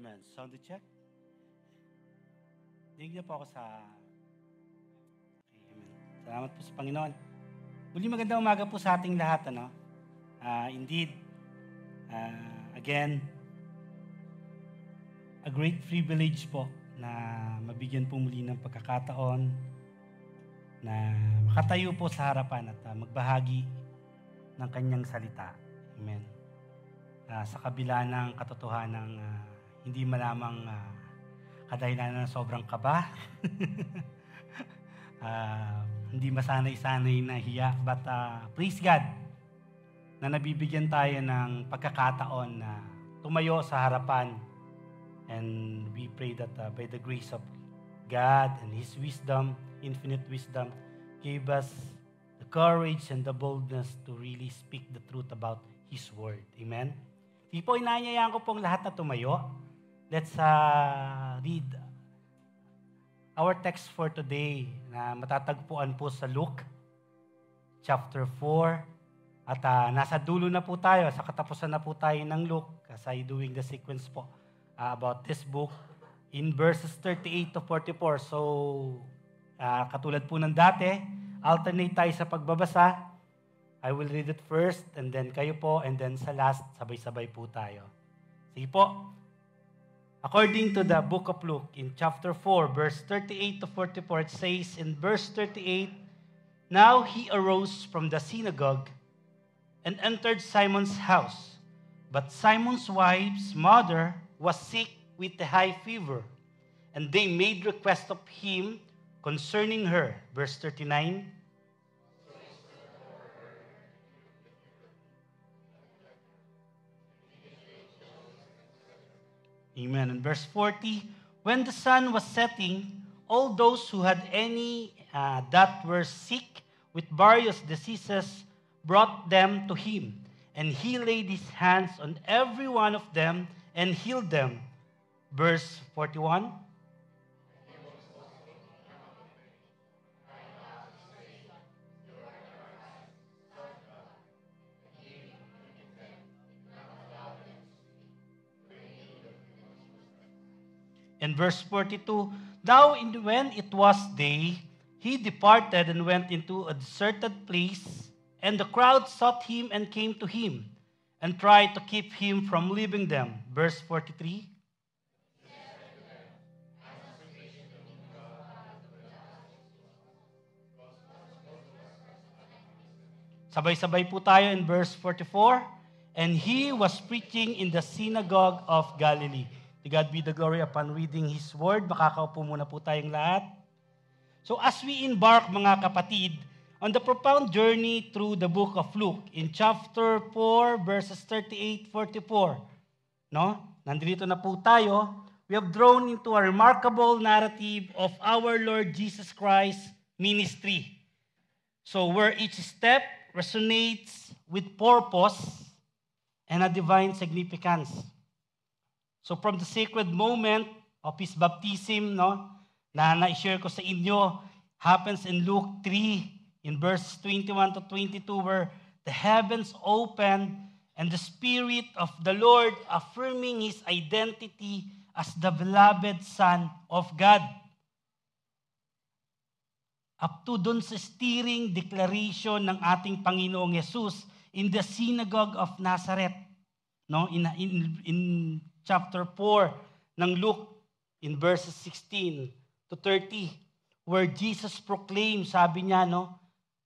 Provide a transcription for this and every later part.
Amen. Sound check. Dinig niyo po ako sa... Okay, amen. Salamat po sa Panginoon. Muli magandang umaga po sa ating lahat. Indeed, again, a great privilege po na mabigyan po muli ng pagkakataon na makatayo po sa harapan at magbahagi ng kanyang salita. Amen. Sa kabila ng katotohanan ng hindi malamang kadahilanan ng sobrang kaba, hindi masanay-sanay na hiya, but praise God na nabibigyan tayo ng pagkakataon na tumayo sa harapan, and we pray that by the grace of God and His wisdom, infinite wisdom, gave us the courage and the boldness to really speak the truth about His Word. Amen? Di po, inaanyayaan ko pong lahat na tumayo. Let's read our text for today na matatagpuan po sa Luke chapter 4. At nasa dulo na po tayo, sa katapusan na po tayo ng Luke as I doing the sequence po about this book in verses 38 to 44. So, katulad po ng dati, alternate tayo sa pagbabasa. I will read it first, and then kayo po, and then sa last, sabay-sabay po tayo. Sige po. According to the book of Luke, in chapter 4, verse 38 to 44, it says in verse 38, "Now he arose from the synagogue and entered Simon's house. But Simon's wife's mother was sick with a high fever, and they made request of him concerning her." Verse 39, Amen. And verse 40, "When the sun was setting, all those who had any that were sick with various diseases brought them to him. And he laid his hands on every one of them and healed them." Verse 41, and verse 42, "Now when it was day, he departed and went into a deserted place, and the crowd sought him and came to him, and tried to keep him from leaving them." Verse 43, sabay-sabay po tayo in verse 44, "And he was preaching in the synagogue of Galilee." To God be the glory upon reading His Word. Makakaupo muna po tayong lahat. So as we embark, mga kapatid, on the profound journey through the book of Luke, in chapter 4, verses 38-44, no? Nandito na po tayo. We have drawn into a remarkable narrative of our Lord Jesus Christ's ministry. So where each step resonates with purpose and a divine significance. So from the sacred moment of His baptism, no, na na-share ko sa inyo, happens in Luke 3, in verse 21 to 22, where the heavens opened and the Spirit of the Lord affirming His identity as the beloved Son of God. Up to dun sa stirring declaration ng ating Panginoong Jesus in the synagogue of Nazareth, no, in chapter 4 ng Luke, in verses 16 to 30, where Jesus proclaimed, sabi niya, no,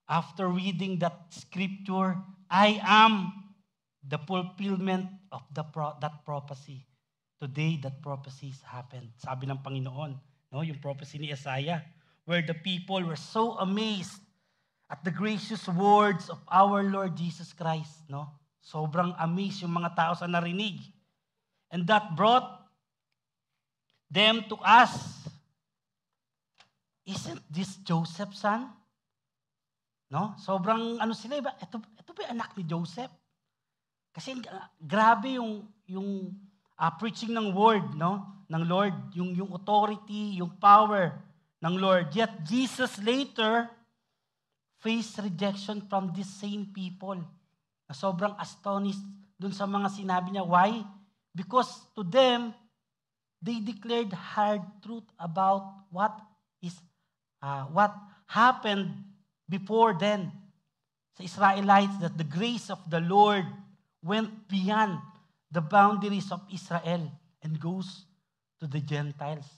after reading that scripture, "I am the fulfillment of that prophecy." Today, that prophecy has happened. Sabi ng Panginoon, no, yung prophecy ni Isaiah, where the people were so amazed at the gracious words of our Lord Jesus Christ. No? Sobrang amazed yung mga tao sa narinig. And that brought them to ask, "Isn't this Joseph's son?" No? Sobrang sila, ito ba yung anak ni Joseph? Kasi grabe yung preaching ng word, no, ng Lord, yung authority, yung power ng Lord. Yet Jesus later faced rejection from these same people. Na sobrang astonished dun sa mga sinabi niya. Why? Because to them, They declared hard truth about what happened before then sa Israelites, that the grace of the Lord went beyond the boundaries of Israel and goes to the Gentiles.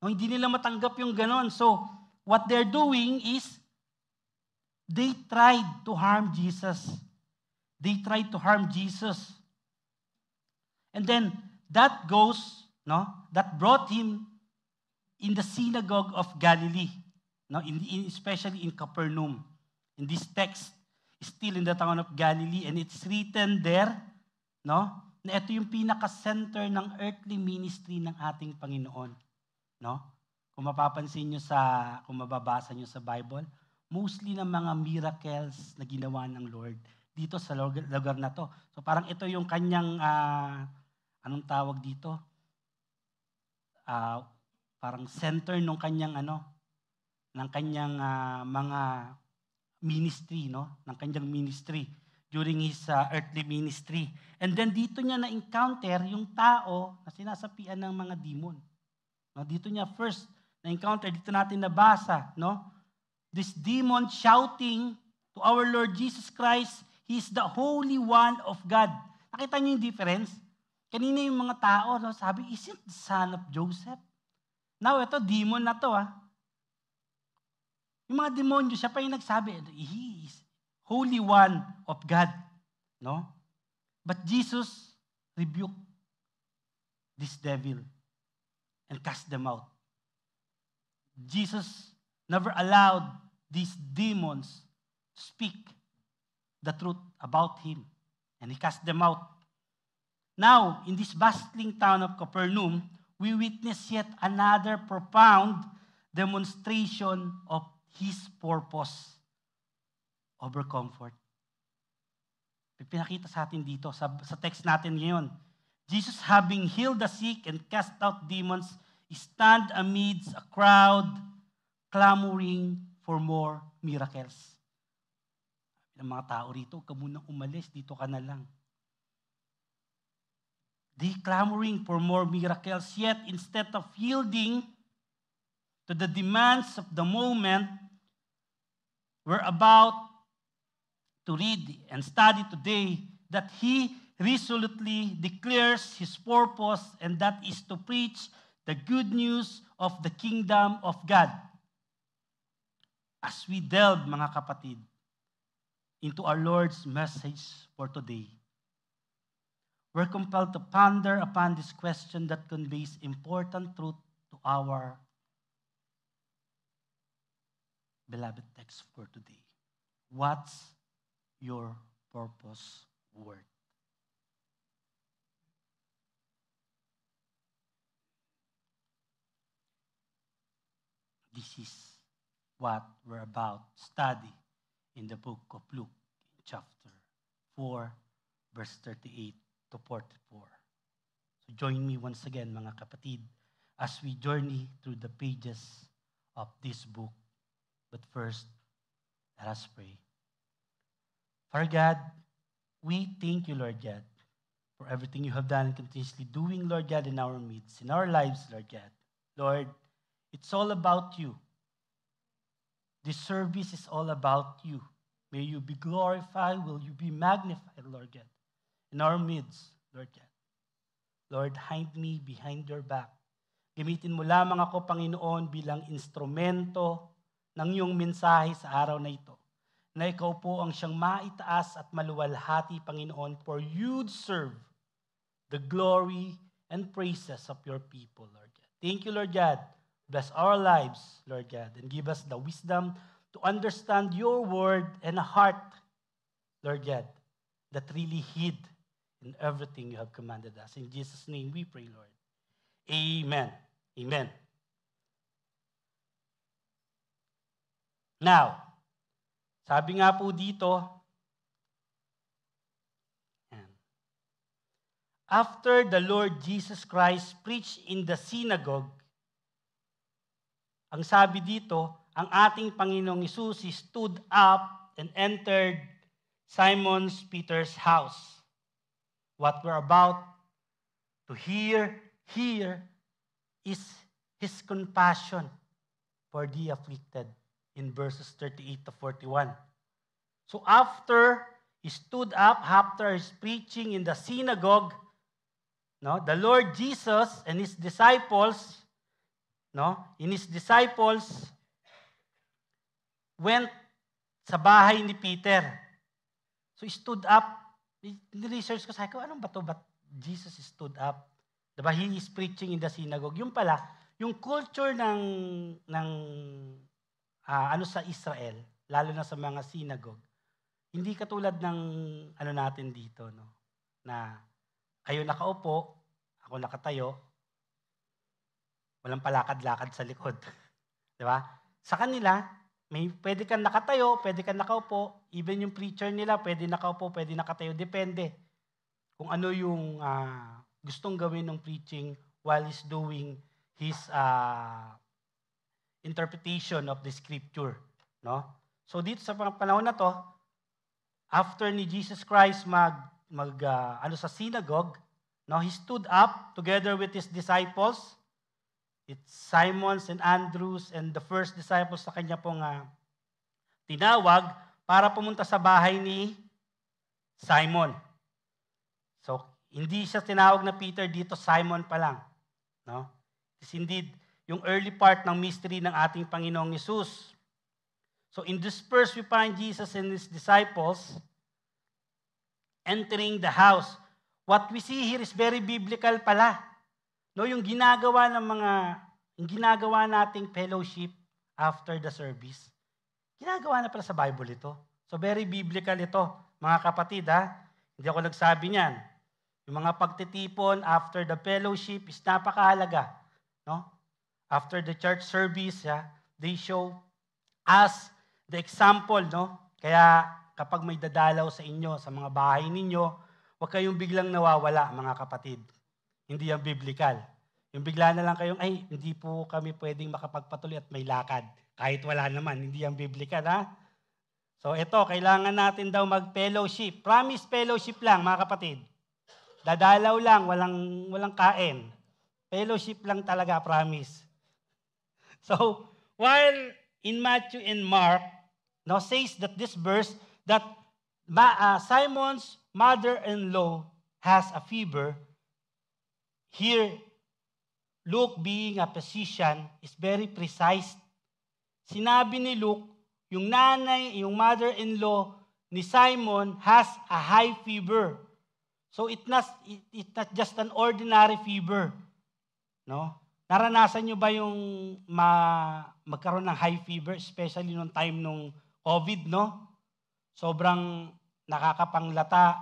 No, hindi nila matanggap yung ganon. So, what they're doing is, they tried to harm Jesus. They tried to harm Jesus. And then, that brought him in the synagogue of Galilee. No, especially in Capernaum. In this text, still in the town of Galilee, and it's written there, no, na ito yung pinaka-center ng earthly ministry ng ating Panginoon. No? Kung mapapansin nyo kung mababasa nyo sa Bible, mostly ng mga miracles na ginawa ng Lord dito sa lugar na to. So parang ito yung kanyang, anong tawag dito? Parang center ng kanyang ng kanyang mga ministry, no? Ng kanyang ministry during his earthly ministry. And then dito niya na-encounter yung tao na sinasapian ng mga demon. No? Dito niya first na-encounter, dito natin nabasa, no? This demon shouting to our Lord Jesus Christ, He is the Holy One of God. Nakita niyo yung difference? Kanina yung mga tao, no, sabi, is it the son of Joseph? Now, ito, demon na to, Yung mga demonyo, siya pa yung nagsabi, He is Holy One of God. No? But Jesus rebuked this devil and cast them out. Jesus never allowed these demons to speak the truth about Him. And He cast them out. Now, in this bustling town of Capernaum, we witness yet another profound demonstration of His purpose over comfort. Pinakita sa atin dito, sa text natin ngayon. Jesus, having healed the sick and cast out demons, stand amidst a crowd clamoring for more miracles. Ang mga tao rito, huwag ka munang umalis, dito ka na lang. They clamoring for more miracles, yet instead of yielding to the demands of the moment, we're about to read and study today that He resolutely declares His purpose, and that is to preach the good news of the kingdom of God. As we delve, mga kapatid, into our Lord's message for today, we're compelled to ponder upon this question that conveys important truth to our beloved text for today. What's your purpose worth? This is what we're about to study in the book of Luke, chapter 4, verse 38 to 44. So join me once again, mga kapatid, as we journey through the pages of this book. But first, let us pray. Father God, we thank you, Lord God, for everything you have done and continuously doing, Lord God, in our midst, in our lives, Lord God. Lord, it's all about you. This service is all about you. May you be glorified, will you be magnified, Lord God, in our midst, Lord God. Lord, hide me behind your back. Gamitin mo lamang ako, Panginoon, bilang instrumento ng iyong mensahe sa araw na ito, na ikaw po ang siyang maitaas at maluwalhati, Panginoon, for you serve the glory and praises of your people, Lord God. Thank you, Lord God. Bless our lives, Lord God, and give us the wisdom to understand your word and a heart, Lord God, that really hid in everything you have commanded us. In Jesus' name we pray, Lord. Amen. Amen. Now, sabi nga po dito, after the Lord Jesus Christ preached in the synagogue, ang sabi dito, ang ating Panginoong Hesus stood up and entered Simon Peter's house. What we're about to hear here is His compassion for the afflicted in verses 38 to 41. So after He stood up, after His preaching in the synagogue, no, the Lord Jesus and His disciples, went sa bahay ni Peter. So He stood up. Ni-research ko, sabi ko, anong ba ito? But Jesus stood up. Diba? He is preaching in the synagogue. Yung pala, yung culture sa Israel, lalo na sa mga synagogue, hindi katulad ng natin dito, no? Na kayo nakaupo, ako nakatayo, walang palakad-lakad sa likod. Diba? Sa kanila, pwede kang nakatayo, pwede kang nakaupo, even yung preacher nila, pwede nakaupo, pwede nakatayo, depende kung ano yung gustong gawin ng preaching while he's doing his interpretation of the scripture, no? So dito sa panahon na to, after ni Jesus Christ sa synagogue, no, He stood up together with His disciples. It's Simons and Andrews and the first disciples sa kanya pong tinawag para pumunta sa bahay ni Simon. So, hindi siya tinawag na Peter dito, Simon pa lang. No? It's indeed yung early part ng mystery ng ating Panginoong Yesus. So, in this verse, we find Jesus and His disciples entering the house. What we see here is very biblical pala. No, yung ginagawa nating fellowship after the service, ginagawa na pala sa Bible ito. So very biblical ito, mga kapatid ha. Hindi ako nagsabi niyan. Yung mga pagtitipon after the fellowship is napakahalaga. No? After the church service, they show us the example. No? Kaya kapag may dadalaw sa inyo, sa mga bahay ninyo, huwag kayong biglang nawawala, mga kapatid. Hindi yan biblical. Yung bigla na lang kayong, hindi po kami pwedeng makapagpatuloy at may lakad. Kahit wala naman, hindi yan biblical, ha? So ito, kailangan natin daw mag-fellowship. Promise fellowship lang, mga kapatid. Dadalaw lang, walang kain. Fellowship lang talaga, promise. So, while in Matthew and Mark, says that this verse, that Simon's mother-in-law has a fever, here, Luke being a physician is very precise. Sinabi ni Luke, yung mother-in-law ni Simon has a high fever. So it's not just an ordinary fever. No? Naranasan nyo ba yung magkaroon ng high fever, especially nung time nung COVID, no? Sobrang nakakapanglata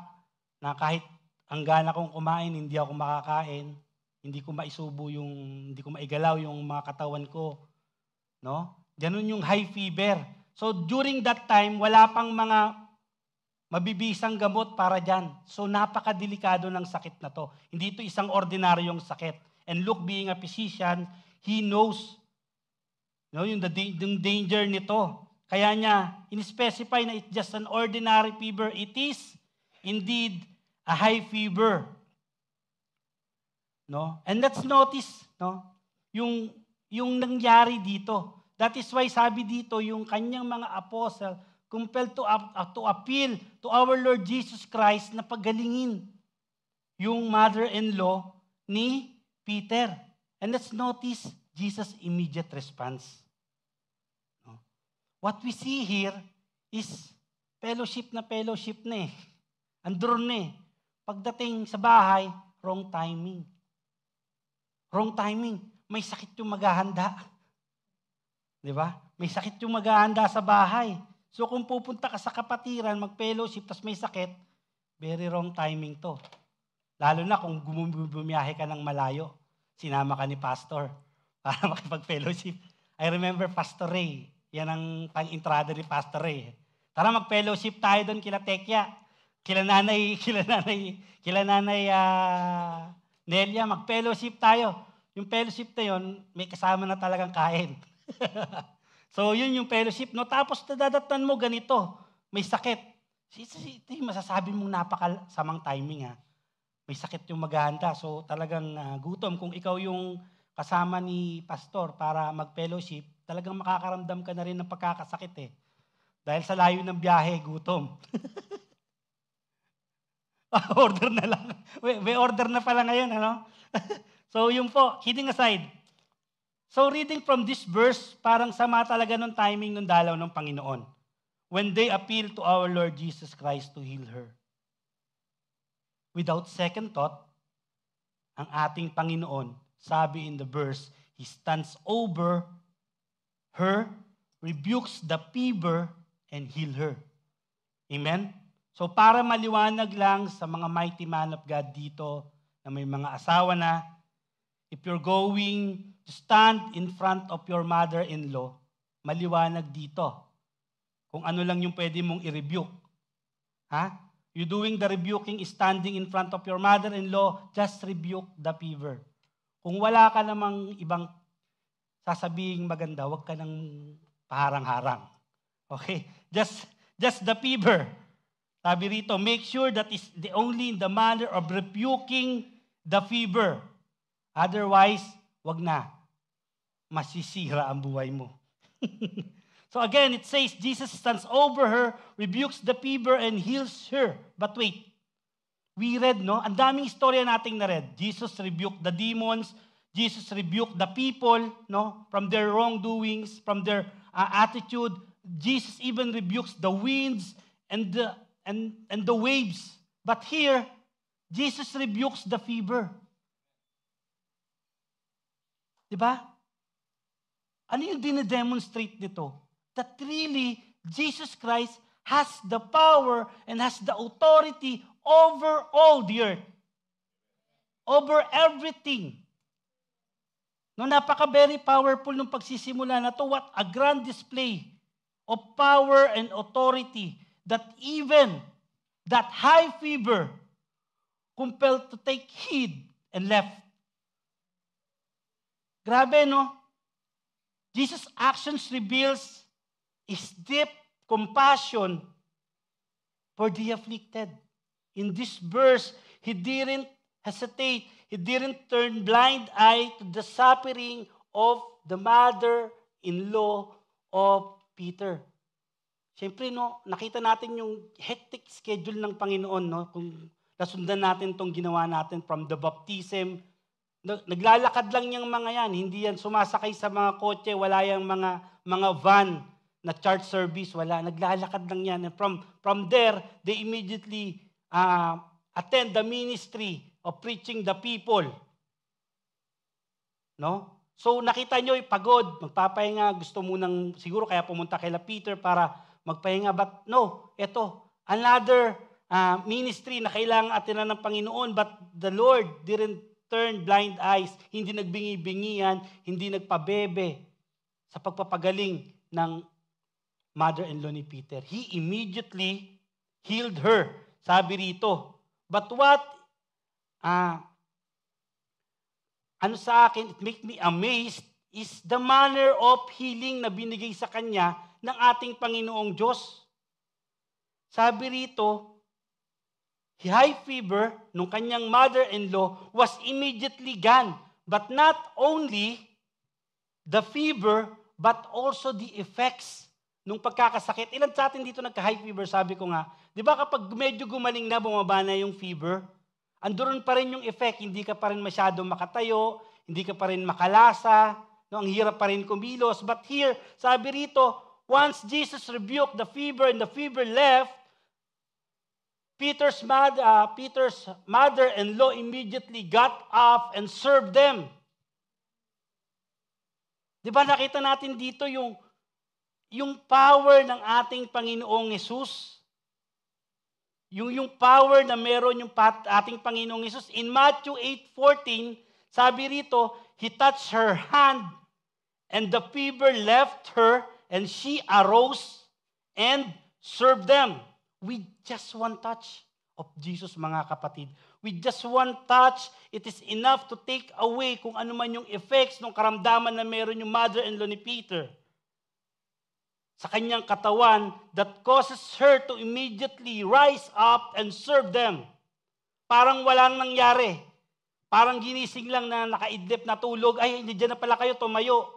na kahit ang gana kong kumain, hindi ako makakain. Hindi ko maigalaw yung mga katawan ko. No? Ganun yung high fever. So during that time, wala pang mga mabibisang gamot para dyan. So napakadelikado ng sakit na to. Hindi ito isang ordinaryong sakit. And Luke being a physician, he knows yung danger nito. Kaya niya, in-specify na it's just an ordinary fever. It is indeed a high fever. No? And let's notice, yung nangyari dito. That is why sabi dito, yung kanyang mga apostle compelled to appeal to our Lord Jesus Christ na pagalingin yung mother-in-law ni Peter. And let's notice Jesus' immediate response. No? What we see here is fellowship na eh. Andun na eh. Pagdating sa bahay, wrong timing. Wrong timing. May sakit yung maghahanda. Di ba? May sakit yung maghahanda sa bahay. So kung pupunta ka sa kapatiran, mag-fellowship, tapos may sakit, very wrong timing to. Lalo na kung bumiyahe ka ng malayo, sinama ka ni pastor para makipag-fellowship. I remember Pastor Ray. Yan ang pang-entrada ni Pastor Ray. Tara mag-fellowship tayo doon kila Tekya. Kila nanay Nelia, mag-fellowship tayo. Yung fellowship na yun, may kasama na talagang kain. So, yun yung fellowship. No? Tapos, dadatan mo ganito. May sakit. Ito yung masasabi mong napakasamang timing. Ha? may sakit yung maghahanda. So talagang gutom. Kung ikaw yung kasama ni pastor para mag-fellowship, talagang makakaramdam ka na rin ng pagkakasakit eh. Dahil sa layo ng biyahe, gutom. Order na lang. May order na pala ngayon, ano? So yun po, kidding aside. So reading from this verse, parang sama talaga ng timing ng dalaw ng Panginoon. When they appeal to our Lord Jesus Christ to heal her. Without second thought, ang ating Panginoon, sabi in the verse, He stands over her, rebukes the fever, and heal her. Amen? So para maliwanag lang sa mga mighty man of God dito, na may mga asawa na, if you're going to stand in front of your mother-in-law, maliwanag dito. Kung ano lang yung pwede mong i-rebuke. Ha? You doing the rebuking is standing in front of your mother-in-law, just rebuke the fever. Kung wala ka namang ibang sasabing maganda, wag ka nang paharang-harang. Okay? Just the fever. Sabi rito, make sure that is the only in the manner of rebuking the fever. Otherwise, wag na. Masisira ang buhay mo. So again, it says, Jesus stands over her, rebukes the fever, and heals her. But wait, we read, no? Ang daming istorya nating na-read. Jesus rebuked the demons. Jesus rebuked the people, no? From their wrongdoings, from their attitude. Jesus even rebukes the winds and the waves. But here, Jesus rebukes the fever. Diba? Ano yung dine-demonstrate nito? That really, Jesus Christ has the power and has the authority over all the earth. Over everything. No, napaka-very powerful nung pagsisimula na to. What a grand display of power and authority that even that high fever compelled to take heed and left. Grabe, no? Jesus' actions reveals His deep compassion for the afflicted. In this verse, He didn't hesitate. He didn't turn blind eye to the suffering of the mother-in-law of Peter. Siyempre, no, nakita natin yung hectic schedule ng Panginoon, no? Kung nasundan natin itong ginawa natin from the baptism. Naglalakad lang yung mga yan. Hindi yan sumasakay sa mga kotse. Wala yung mga van na church service. Wala. Naglalakad lang yan. And from there, they immediately attend the ministry of preaching the people. No? So nakita nyo, pagod, magpapahinga, gusto munang, siguro kaya pumunta kay Peter para magpahinga. But no, ito, another ministry na kailangan atinan ng Panginoon, but the Lord didn't turn blind eyes, hindi nagbingi-bingihan, hindi nagpabebe sa pagpapagaling ng mother-in-law ni Peter. He immediately healed her. Sabi rito. But what, ano sa akin, it makes me amazed, is the manner of healing na binigay sa kanya ng ating Panginoong Diyos. Sabi rito, high fever nung kanyang mother-in-law was immediately gone. But not only the fever, but also the effects nung pagkakasakit. Ilan sa atin dito nagka-high fever? Sabi ko nga, di ba kapag medyo gumaling na, bumaba na yung fever, andoon pa rin yung effect. Hindi ka pa rin masyado makatayo, hindi ka pa rin makalasa, no? Ang hirap pa rin kumilos. But here, sabi rito, once Jesus rebuked the fever and the fever left, Peter's mother-in-law immediately got up and served them. Di ba nakita natin dito yung power ng ating Panginoong Hesus? Yung power na meron yung ating Panginoong Hesus. In Matthew 8:14, sabi rito, He touched her hand and the fever left her and she arose and served them. With just one touch of Jesus, mga kapatid. With just one touch, it is enough to take away kung ano man yung effects ng karamdaman na meron yung mother-in-law ni Peter sa kanyang katawan that causes her to immediately rise up and serve them. Parang walang nangyari. Parang ginising lang na nakaidlip na tulog. Ay, nandiyan na pala kayo, tumayo.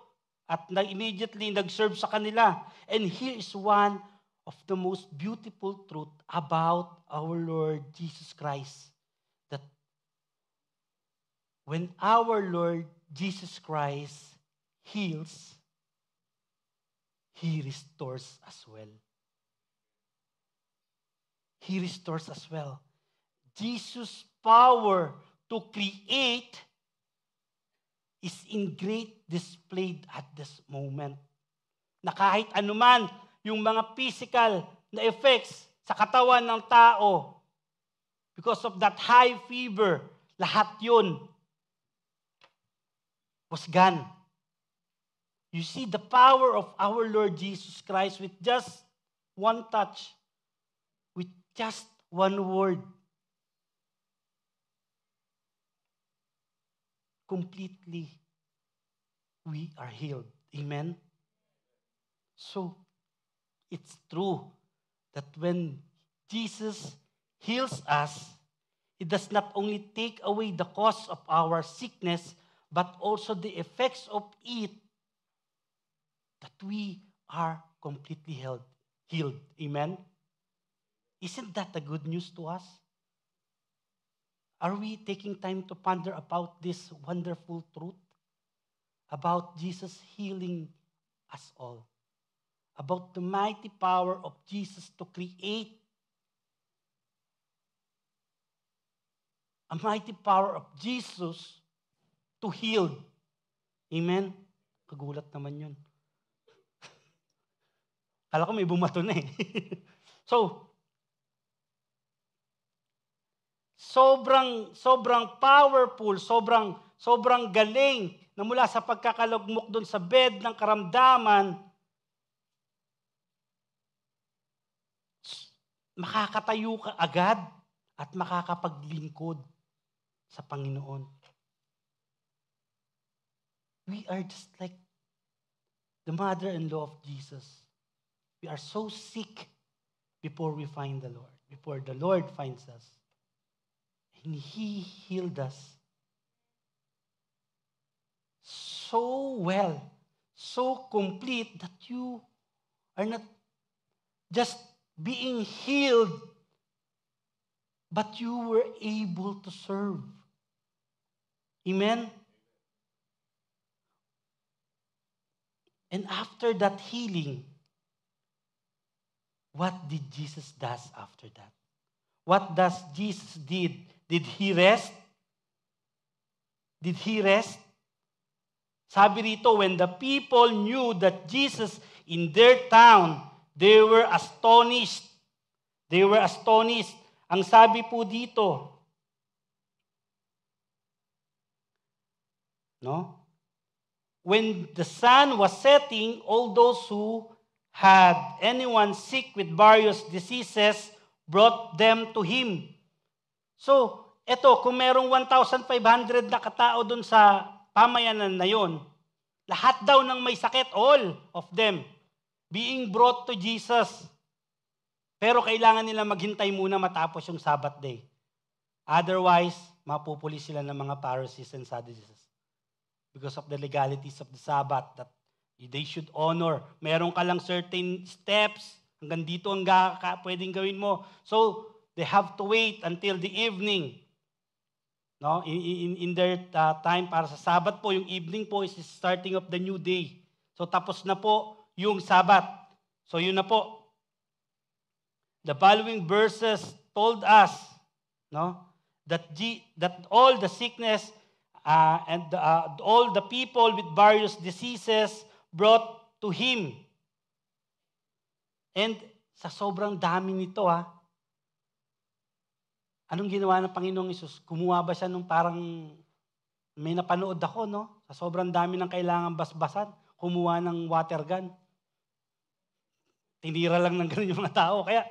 At immediately nag-serve sa kanila. And here is one of the most beautiful truth about our Lord Jesus Christ. That when our Lord Jesus Christ heals, He restores as well. He restores as well. Jesus' power to create is in great displayed at this moment. Na kahit anuman yung mga physical na effects sa katawan ng tao, because of that high fever, lahat yun was gone. You see the power of our Lord Jesus Christ with just one touch, with just one word. Completely, we are healed. Amen? So, it's true that when Jesus heals us, He does not only take away the cause of our sickness, but also the effects of it, that we are completely healed. Amen? Isn't that the good news to us? Are we taking time to ponder about this wonderful truth? About Jesus healing us all. About the mighty power of Jesus to create. A mighty power of Jesus to heal. Amen? Kagulat naman yun. Kala ko may bumato na eh. So, sobrang powerful, sobrang galing na mula sa pagkakalugmok doon sa bed ng karamdaman, makakatayo ka agad at makakapaglingkod sa Panginoon. We are just like the mother-in-law of Jesus. We are so sick before we find the Lord, before the Lord finds us. And He healed us so well, so complete that you are not just being healed, but you were able to serve. Amen? And after that healing, what did Jesus do after that? What does Jesus did? Did He rest? Did He rest? Sabi rito, when the people knew that Jesus in their town, they were astonished. They were astonished. Ang sabi po dito, no? When the sun was setting, all those who had anyone sick with various diseases brought them to Him. So, eto, kung merong 1,500 na katao dun sa pamayanan na yon, lahat daw ng may sakit, all of them, being brought to Jesus. Pero kailangan nila maghintay muna matapos yung Sabbath day. Otherwise, mapupuli sila ng mga Pharisees and Sadducees. Because of the legalities of the Sabbath that they should honor. Meron ka lang certain steps, hanggang dito ang pwedeng gawin mo. So, they have to wait until the evening. No? In their time para sa Sabbath po, yung evening po is the starting of the new day. So, tapos na po yung Sabbath. So, yun na po. The following verses told us, no, that all the sickness and all the people with various diseases brought to Him. And sa sobrang dami nito, anong ginawa ng Panginoong Hesus? Kumuha ba siya nung parang may napanood ako, no? Sa sobrang dami ng kailangan basbasan, kumuha ng water gun. Tinira lang ng ganun yung mga tao. Kaya,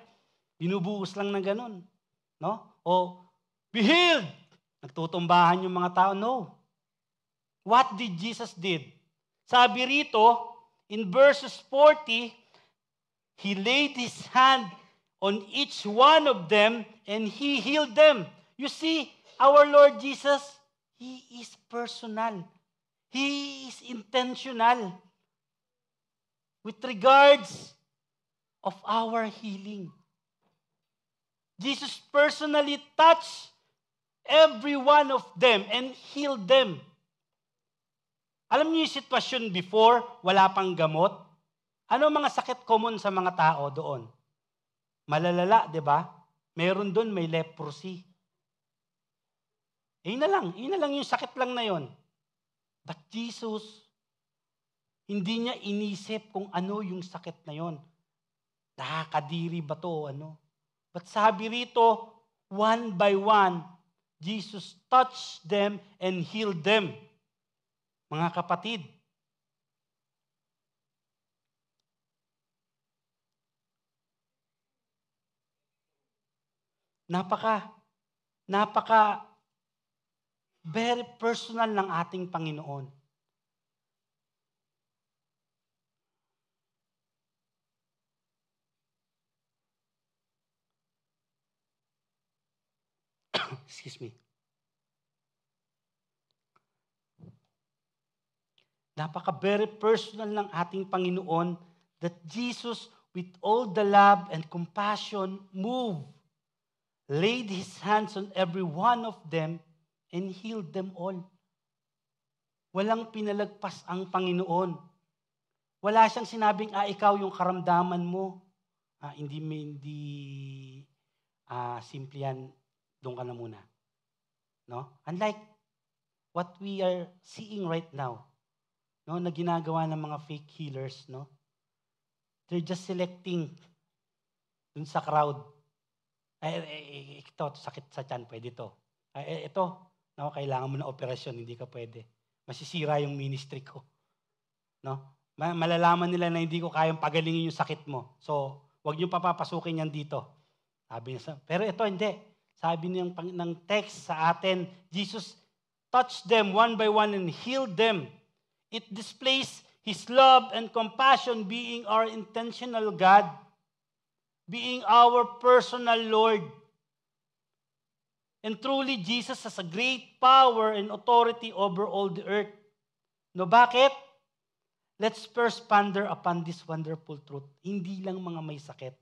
binubuhos lang ng ganun. No? O, be healed! Nagtutumbahan yung mga tao. No. What did Jesus did? Sabi rito, in verses 40, He laid His hand on each one of them and He healed them. You see, our Lord Jesus, He is personal. He is intentional with regards of our healing. Jesus personally touched every one of them and healed them. Alam niyo yung sitwasyon before, wala pang gamot? Ano mga sakit common sa mga tao doon? Malalala, di ba? Meron doon, may leprosy. Yun na lang yung sakit lang na yon. But Jesus, hindi niya inisip kung ano yung sakit na yon. Nakakadiri ba to? Ano? But sabi rito, one by one, Jesus touched them and healed them. Mga kapatid, napaka very personal ng ating Panginoon. Excuse me. Napaka very personal ng ating Panginoon that Jesus, with all the love and compassion, moved, laid His hands on every one of them, and healed them all. Walang pinalagpas ang Panginoon. Wala siyang sinabing, ikaw yung karamdaman mo. Hindi simple yan, doon ka na muna. No? Unlike what we are seeing right now, no, na ginagawa ng mga fake healers, no? They're just selecting dun sa crowd. Ito, sakit sa tiyan, pwede to. Ito, no, kailangan mo na operasyon, hindi ka pwede. Masisira yung ministry ko. No? Malalaman nila na hindi ko kayang pagalingin yung sakit mo. So, huwag niyo papapasukin yan dito. Sabi niya, pero ito hindi. Sabi niya ng text sa atin, Jesus touched them one by one and healed them. It displays His love and compassion being our intentional God, being our personal Lord. And truly, Jesus has a great power and authority over all the earth. No, bakit? Let's first ponder upon this wonderful truth. Hindi lang mga may sakit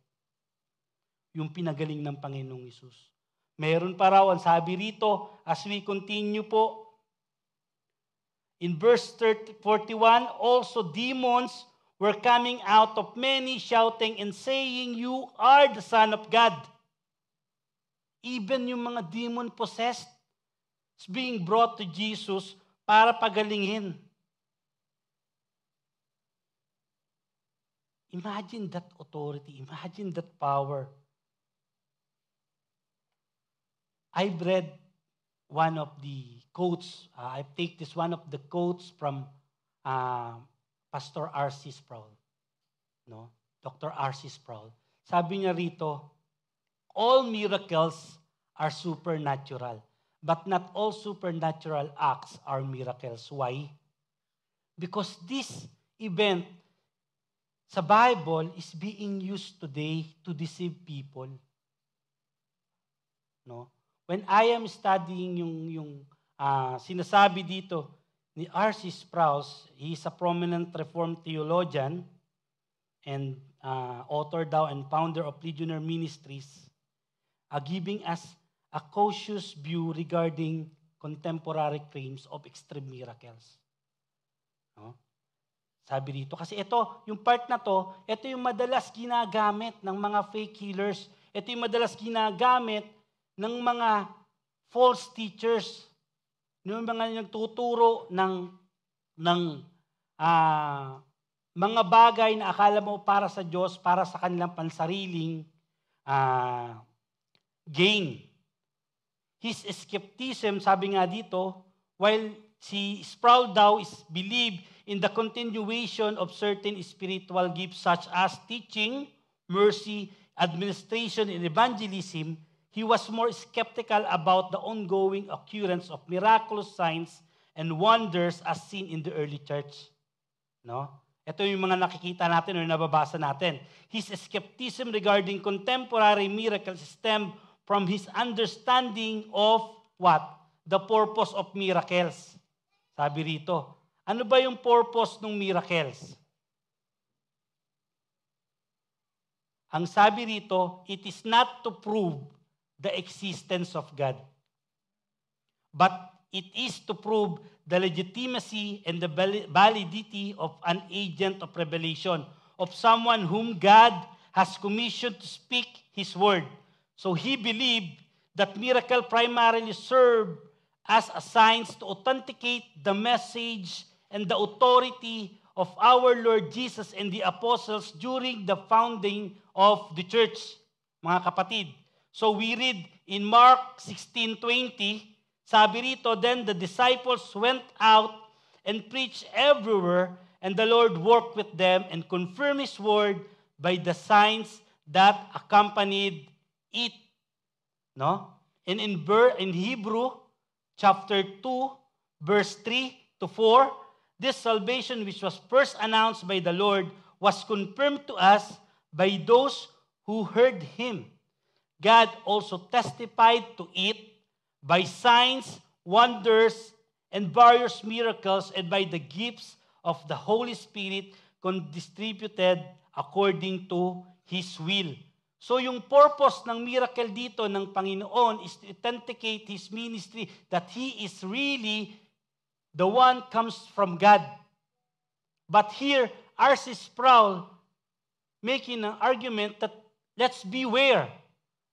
yung pinagaling ng Panginoong Hesus. Meron pa raw, ang sabi rito, as we continue po, in verse 41, also demons were coming out of many, shouting and saying, "You are the Son of God." Even yung mga demon-possessed is being brought to Jesus para pagalingin. Imagine that authority. Imagine that power. I've read one of the quotes. I take this one of the quotes from Pastor R.C. Sproul. No? Dr. R.C. Sproul. Sabi niya rito, all miracles are supernatural, but not all supernatural acts are miracles. Why? Because this event sa Bible is being used today to deceive people. No? When I am studying yung sinasabi dito ni R.C. Sproul, he is a prominent Reformed theologian and author daw and founder of Legionnaire Ministries, giving us a cautious view regarding contemporary claims of extreme miracles. No? Sabi dito, kasi ito, yung part na to, ito yung madalas ginagamit ng mga fake healers. Ito yung madalas ginagamit ng mga false teachers. Yung mga nagtuturo ng mga bagay na akala mo para sa Diyos, para sa kanilang pansariling gain. His skepticism, sabi nga dito, while si Sproul daw is believe in the continuation of certain spiritual gifts such as teaching, mercy, administration, and evangelism, he was more skeptical about the ongoing occurrence of miraculous signs and wonders as seen in the early church. No? Ito yung mga nakikita natin o nababasa natin. His skepticism regarding contemporary miracles stemmed from his understanding of what? The purpose of miracles. Sabi rito, ano ba yung purpose ng miracles? Ang sabi rito, it is not to prove the existence of God, but it is to prove the legitimacy and the validity of an agent of revelation, of someone whom God has commissioned to speak His word. So he believed that miracle primarily served as a signs to authenticate the message and the authority of our Lord Jesus and the apostles during the founding of the church, mga kapatid. So we read in Mark 16:20, sabi rito, then the disciples went out and preached everywhere, and the Lord worked with them and confirmed His word by the signs that accompanied it. No? And in Hebrew, chapter 2, verse 3 to 4, this salvation which was first announced by the Lord was confirmed to us by those who heard Him. God also testified to it by signs, wonders, and various miracles, and by the gifts of the Holy Spirit distributed according to His will. So yung purpose ng miracle dito ng Panginoon is to authenticate His ministry that He is really the one comes from God. But here, R.C. Sproul making an argument that let's beware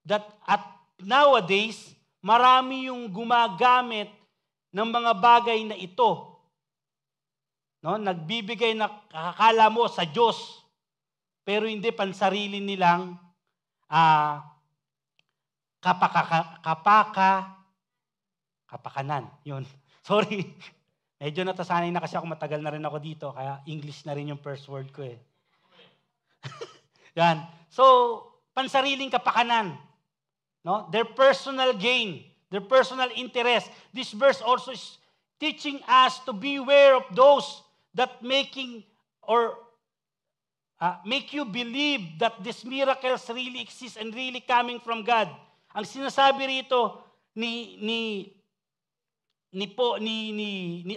that at nowadays, marami yung gumagamit ng mga bagay na ito. No? Nagbibigay na akala mo sa Diyos, pero hindi pansarili nilang kapakanan. Yun. Sorry. Medyo natasanay na kasi ako, matagal na rin ako dito, kaya English na rin yung first word ko eh. Yan. So, pansariling kapakanan. No? Their personal gain, their personal interest. This verse also is teaching us to beware of those that making or make you believe that these miracles really exist and really coming from God. Ang sinasabi rito ni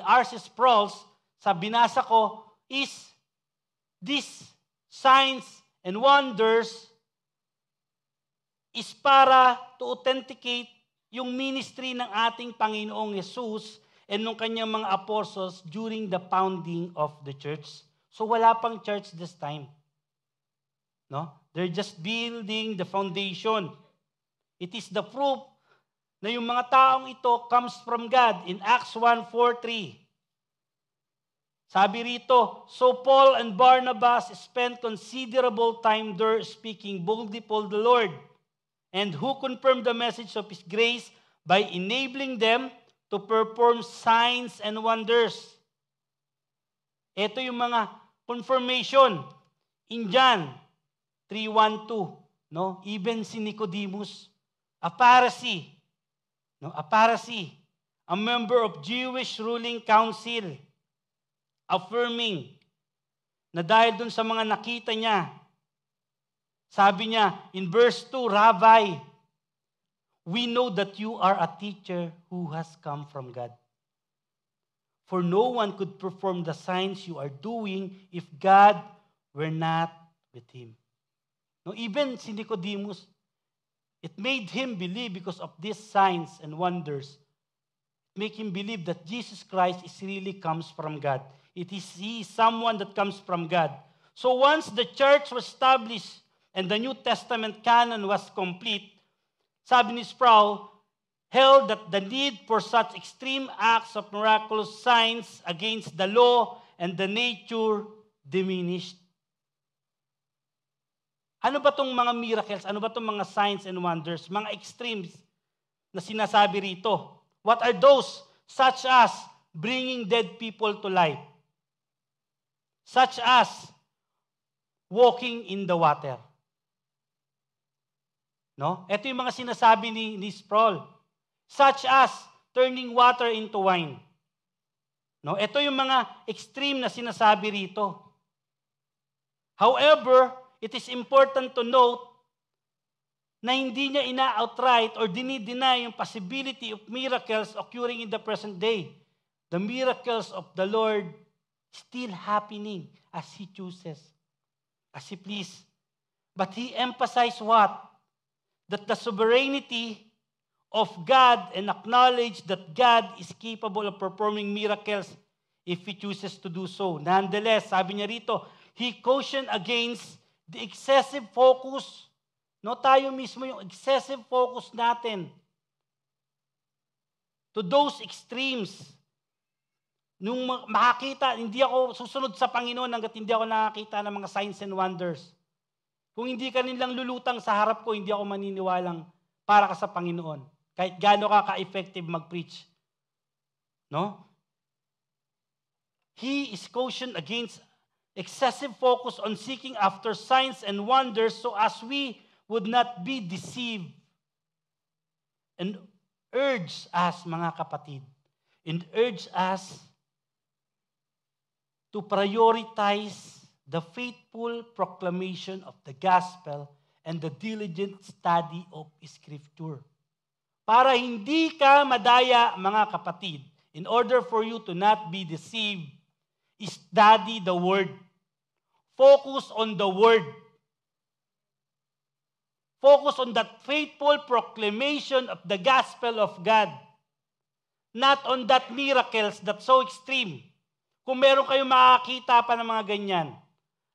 R.C. Sproul sa binasa ko is these signs and wonders is para to authenticate yung ministry ng ating Panginoong Jesus and ng kanyang mga apostles during the founding of the church. So wala pang church this time. No? They're just building the foundation. It is the proof na yung mga taong ito comes from God in Acts 1:4-3. Sabi rito, so Paul and Barnabas spent considerable time there speaking boldly for the Lord, and who confirmed the message of His grace by enabling them to perform signs and wonders. Ito yung mga confirmation in John 3:1-2. No? Even si Nicodemus, a Pharisee, a member of Jewish ruling council, affirming na dahil dun sa mga nakita niya, sabi niya in verse 2, Rabbi, we know that you are a teacher who has come from God. For no one could perform the signs you are doing if God were not with him. No, even si Nicodemus, it made him believe because of these signs and wonders. Make him believe that Jesus Christ is really comes from God. He is someone that comes from God. So once the church was established and the New Testament canon was complete, sabi ni Sproul, held that the need for such extreme acts of miraculous signs against the law and the nature diminished. Ano ba itong mga miracles? Ano ba itong mga signs and wonders? Mga extremes na sinasabi rito. What are those? Such as bringing dead people to life. Such as walking in the water. No? Ito yung mga sinasabi ni Sproul. Such as turning water into wine. No? Ito yung mga extreme na sinasabi rito. However, it is important to note na hindi niya ina-outright or dinideny yung possibility of miracles occurring in the present day. The miracles of the Lord still happening as He chooses, as He please. But He emphasized what? That the sovereignty of God and acknowledge that God is capable of performing miracles if He chooses to do so. Nonetheless, sabi niya rito, He cautioned against the excessive focus. No, tayo mismo yung excessive focus natin to those extremes. Nung makakita, hindi ako susunod sa Panginoon hanggat hindi ako nakakita ng mga signs and wonders. Kung hindi ka nilang lulutang sa harap ko, hindi ako maniniwalang para ka sa Panginoon. Kahit gaano ka ka-effective mag-preach. No? He is cautioned against excessive focus on seeking after signs and wonders so as we would not be deceived. And urge us, mga kapatid, and urge us to prioritize the faithful proclamation of the gospel and the diligent study of Scripture. Para hindi ka madaya, mga kapatid, in order for you to not be deceived, study the Word. Focus on the Word. Focus on that faithful proclamation of the gospel of God. Not on that miracles that's so extreme. Kung meron kayong makakita pa ng mga ganyan,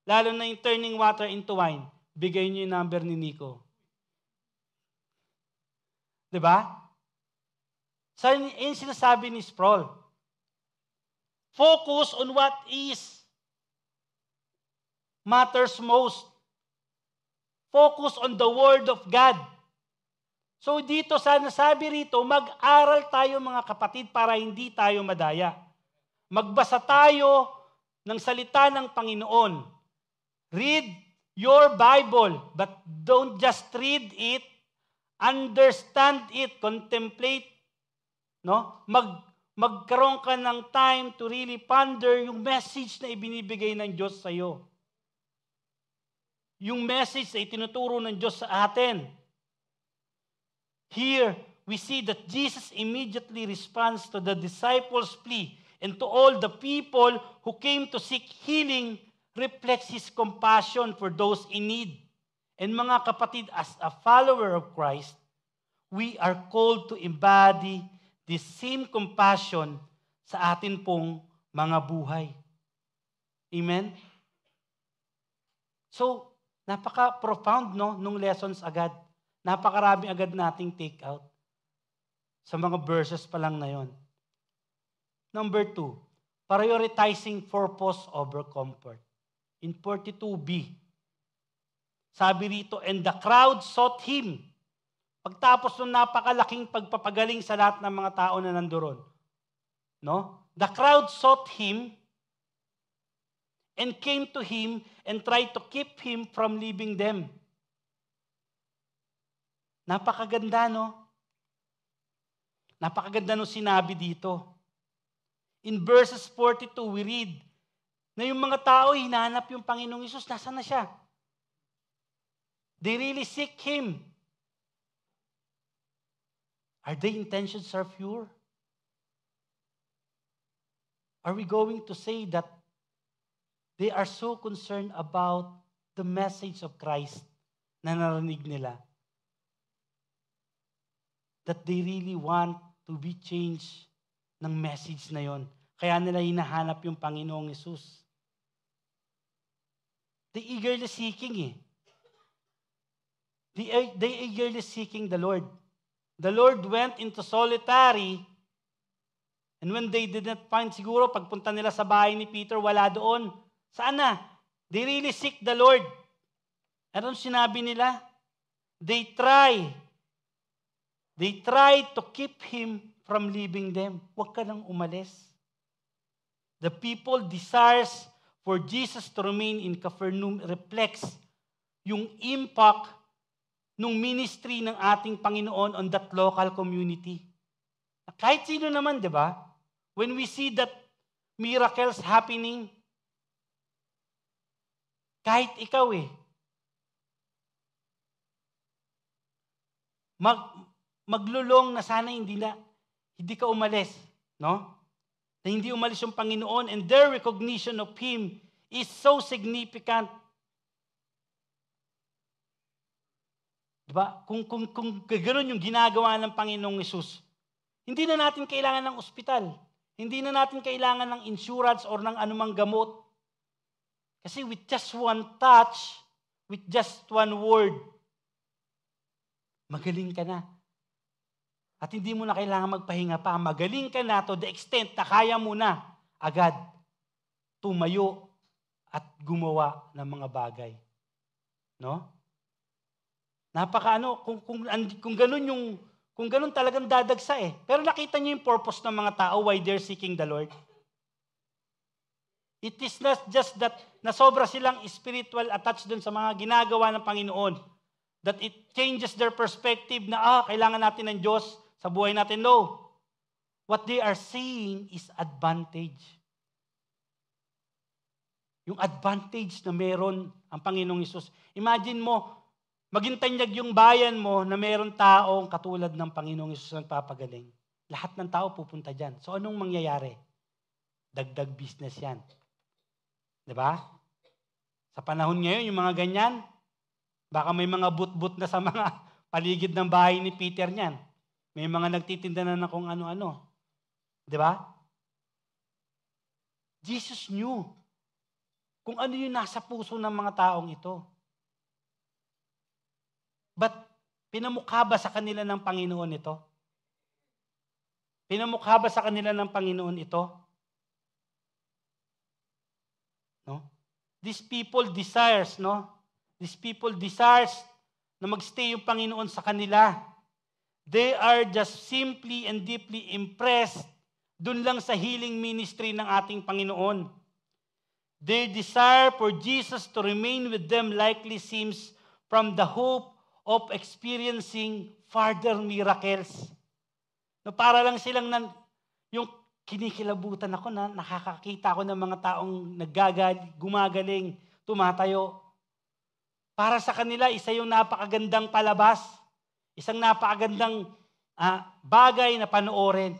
lalo na yung turning water into wine, bigay niyo yung number ni Nico. Diba? So, yung sinasabi ni Sproul, focus on what is matters most. Focus on the Word of God. So dito, sabi rito, mag-aral tayo mga kapatid para hindi tayo madaya. Magbasa tayo ng salita ng Panginoon. Read your Bible, but don't just read it, understand it, contemplate. No? Magkaroon ka ng time to really ponder yung message na ibinibigay ng Diyos sa iyo. Yung message na itinuturo ng Diyos sa atin. Here, we see that Jesus immediately responds to the disciples' plea and to all the people who came to seek healing, reflects His compassion for those in need. And mga kapatid, as a follower of Christ, we are called to embody the same compassion sa atin pong mga buhay. Amen? So, napaka-profound, no, nung lessons agad. Napakarami agad nating take out sa mga verses pa lang na yon. Number 2, prioritizing purpose over comfort. In 42b, sabi rito, and the crowd sought Him. Pagtapos ng napakalaking pagpapagaling sa lahat ng mga tao na nandoon. No? The crowd sought Him and came to Him and tried to keep Him from leaving them. Napakaganda, no? Napakaganda no sinabi dito. In verses 42, we read na yung mga tao hinahanap yung Panginoong Hesus. Nasaan na siya? They really seek Him. Are their intentions are pure? Are we going to say that they are so concerned about the message of Christ na narinig nila? That they really want to be changed ng message na yon. Kaya nila hinahanap yung Panginoong Hesus. They eagerly seeking They eagerly seeking the Lord. The Lord went into solitary, and when they did not find, siguro pagpunta nila sa bahay ni Peter, wala doon. Saan na? They really seek the Lord. Anong sinabi nila? They try to keep Him from leaving them. Huwag ka nang umalis. The people desires for Jesus to remain in Capernaum reflects yung impact ng ministry ng ating Panginoon on that local community. Kahit sino naman, di ba? When we see that miracles happening, kahit ikaw maglulong na sana hindi ka umalis, no? Na hindi umalis yung Panginoon, and their recognition of Him is so significant. Diba? Kung gano'n yung ginagawa ng Panginoong Hesus, hindi na natin kailangan ng ospital. Hindi na natin kailangan ng insurance or ng anumang gamot. Kasi with just one touch, with just one word, magaling ka na. At hindi mo na kailangan magpahinga pa. Magaling ka na to the extent na kaya mo na agad tumayo at gumawa ng mga bagay. No? Kung ganun talagang dadagsa eh. Pero nakita niyo yung purpose ng mga tao why they're seeking the Lord. It is not just that na sobra silang spiritual attached dun sa mga ginagawa ng Panginoon. That it changes their perspective na kailangan natin ng Diyos sa buhay natin. No. What they are seeing is advantage. Yung advantage na meron ang Panginoong Hesus. Imagine mo, maging tanyag yung bayan mo na meron taong katulad ng Panginoong Hesus na nagpapagaling. Lahat ng tao pupunta dyan. So anong mangyayari? Dagdag business yan. Diba? Sa panahon ngayon, yung mga ganyan, baka may mga but-but na sa mga paligid ng bahay ni Peter niyan. May mga nagtitinda na kung ano-ano. Diba? Jesus knew kung ano yung nasa puso ng mga taong ito. But pinamukha ba sa kanila ng Panginoon ito? Pinamukha ba sa kanila ng Panginoon ito? No? These people desires, no? These people desires na magstay yung Panginoon sa kanila. They are just simply and deeply impressed dun lang sa healing ministry ng ating Panginoon. Their desire for Jesus to remain with them likely seems from the hope of experiencing further miracles. No, para lang silang yung kinikilabutan ako na nakakakita ako ng mga taong gumagaling, tumatayo. Para sa kanila, isa yung napakagandang palabas. Isang napakagandang bagay na panoorin.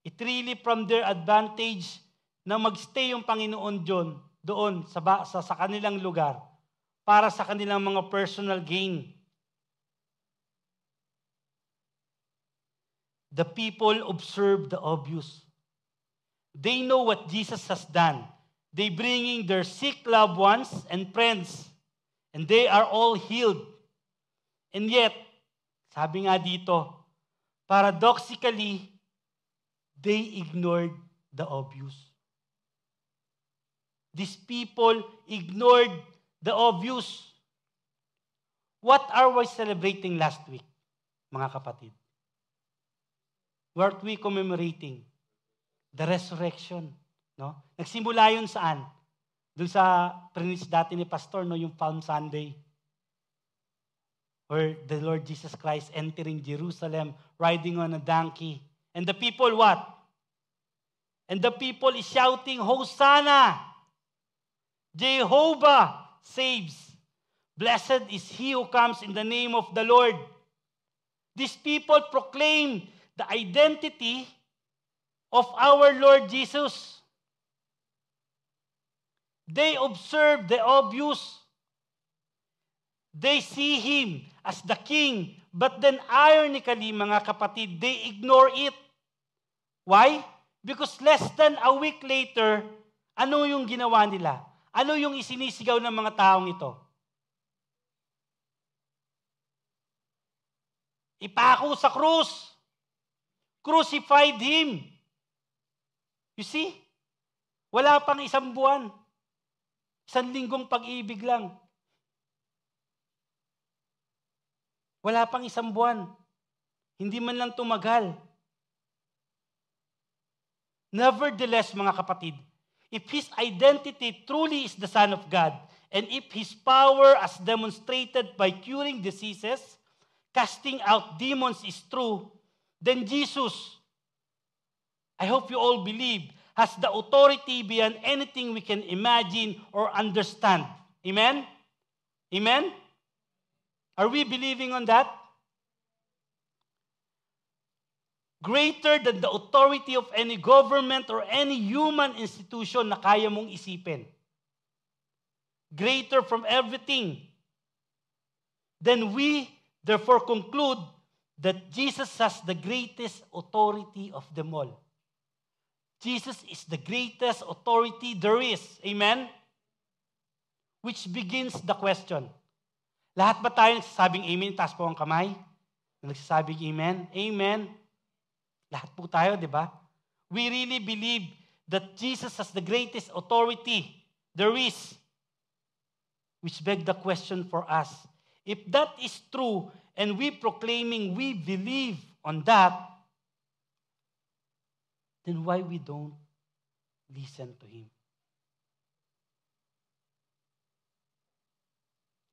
It really from their advantage na magstay yung Panginoon doon sa kanilang lugar para sa kanilang mga personal gain. The people observe the obvious. They know what Jesus has done. They bringing their sick loved ones and friends, and they are all healed. And yet, sabi nga dito, paradoxically, they ignored the obvious. These people ignored the obvious. What are we celebrating last week, mga kapatid? What we commemorating? The resurrection. No? Nagsimula yun saan? Doon sa preach dati ni Pastor, no, yung Palm Sunday. Where the Lord Jesus Christ entering Jerusalem, riding on a donkey. And the people what? And the people is shouting, Hosanna! Jehovah saves. Blessed is he who comes in the name of the Lord. These people proclaim the identity of our Lord Jesus. They observe the obvious. They see Him as the King. But then ironically, mga kapatid, they ignore it. Why? Because less than a week later, ano yung ginawa nila? Ano yung isinisigaw ng mga taong ito? Ipako sa krus. Crucified Him. You see? Wala pang isang buwan. 1 linggong pag-ibig lang. Wala pang isang buwan. Hindi man lang tumagal. Nevertheless, mga kapatid, if His identity truly is the Son of God, and if His power as demonstrated by curing diseases, casting out demons is true, then Jesus, I hope you all believe, has the authority beyond anything we can imagine or understand. Amen? Amen? Are we believing on that? Greater than the authority of any government or any human institution na kaya mong isipin. Greater from everything. Then we therefore conclude that Jesus has the greatest authority of them all. Jesus is the greatest authority there is. Amen? Which begins the question. Lahat ba tayo nagsasabing amen? Taas po ang kamay. Nagsasabing amen? Amen. Lahat po tayo, di ba? We really believe that Jesus has the greatest authority there is. Which begs the question for us. If that is true, and we proclaiming we believe on that, then why we don't listen to Him?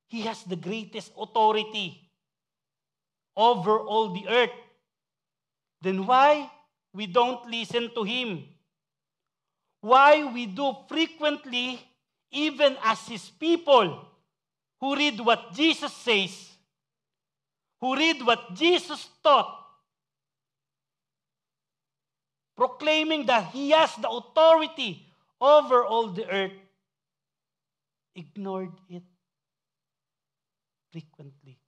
He has the greatest authority over all the earth. Then why we don't listen to Him? Why we do frequently, even as His people, who read what Jesus says, who read what Jesus taught, proclaiming that He has the authority over all the earth, ignored it frequently.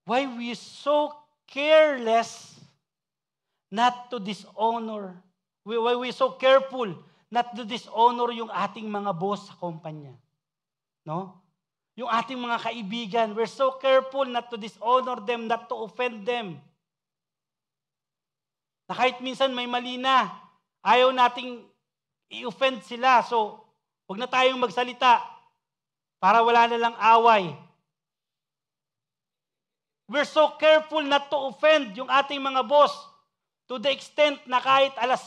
Why we so careless not to dishonor? Why we so careful not to dishonor yung ating mga boss sa kumpanya? No? Yung ating mga kaibigan, we're so careful not to dishonor them, not to offend them. Na kahit minsan may mali na, ayaw nating i-offend sila. So, huwag na tayong magsalita para wala na lang away. We're so careful not to offend yung ating mga boss to the extent na kahit alas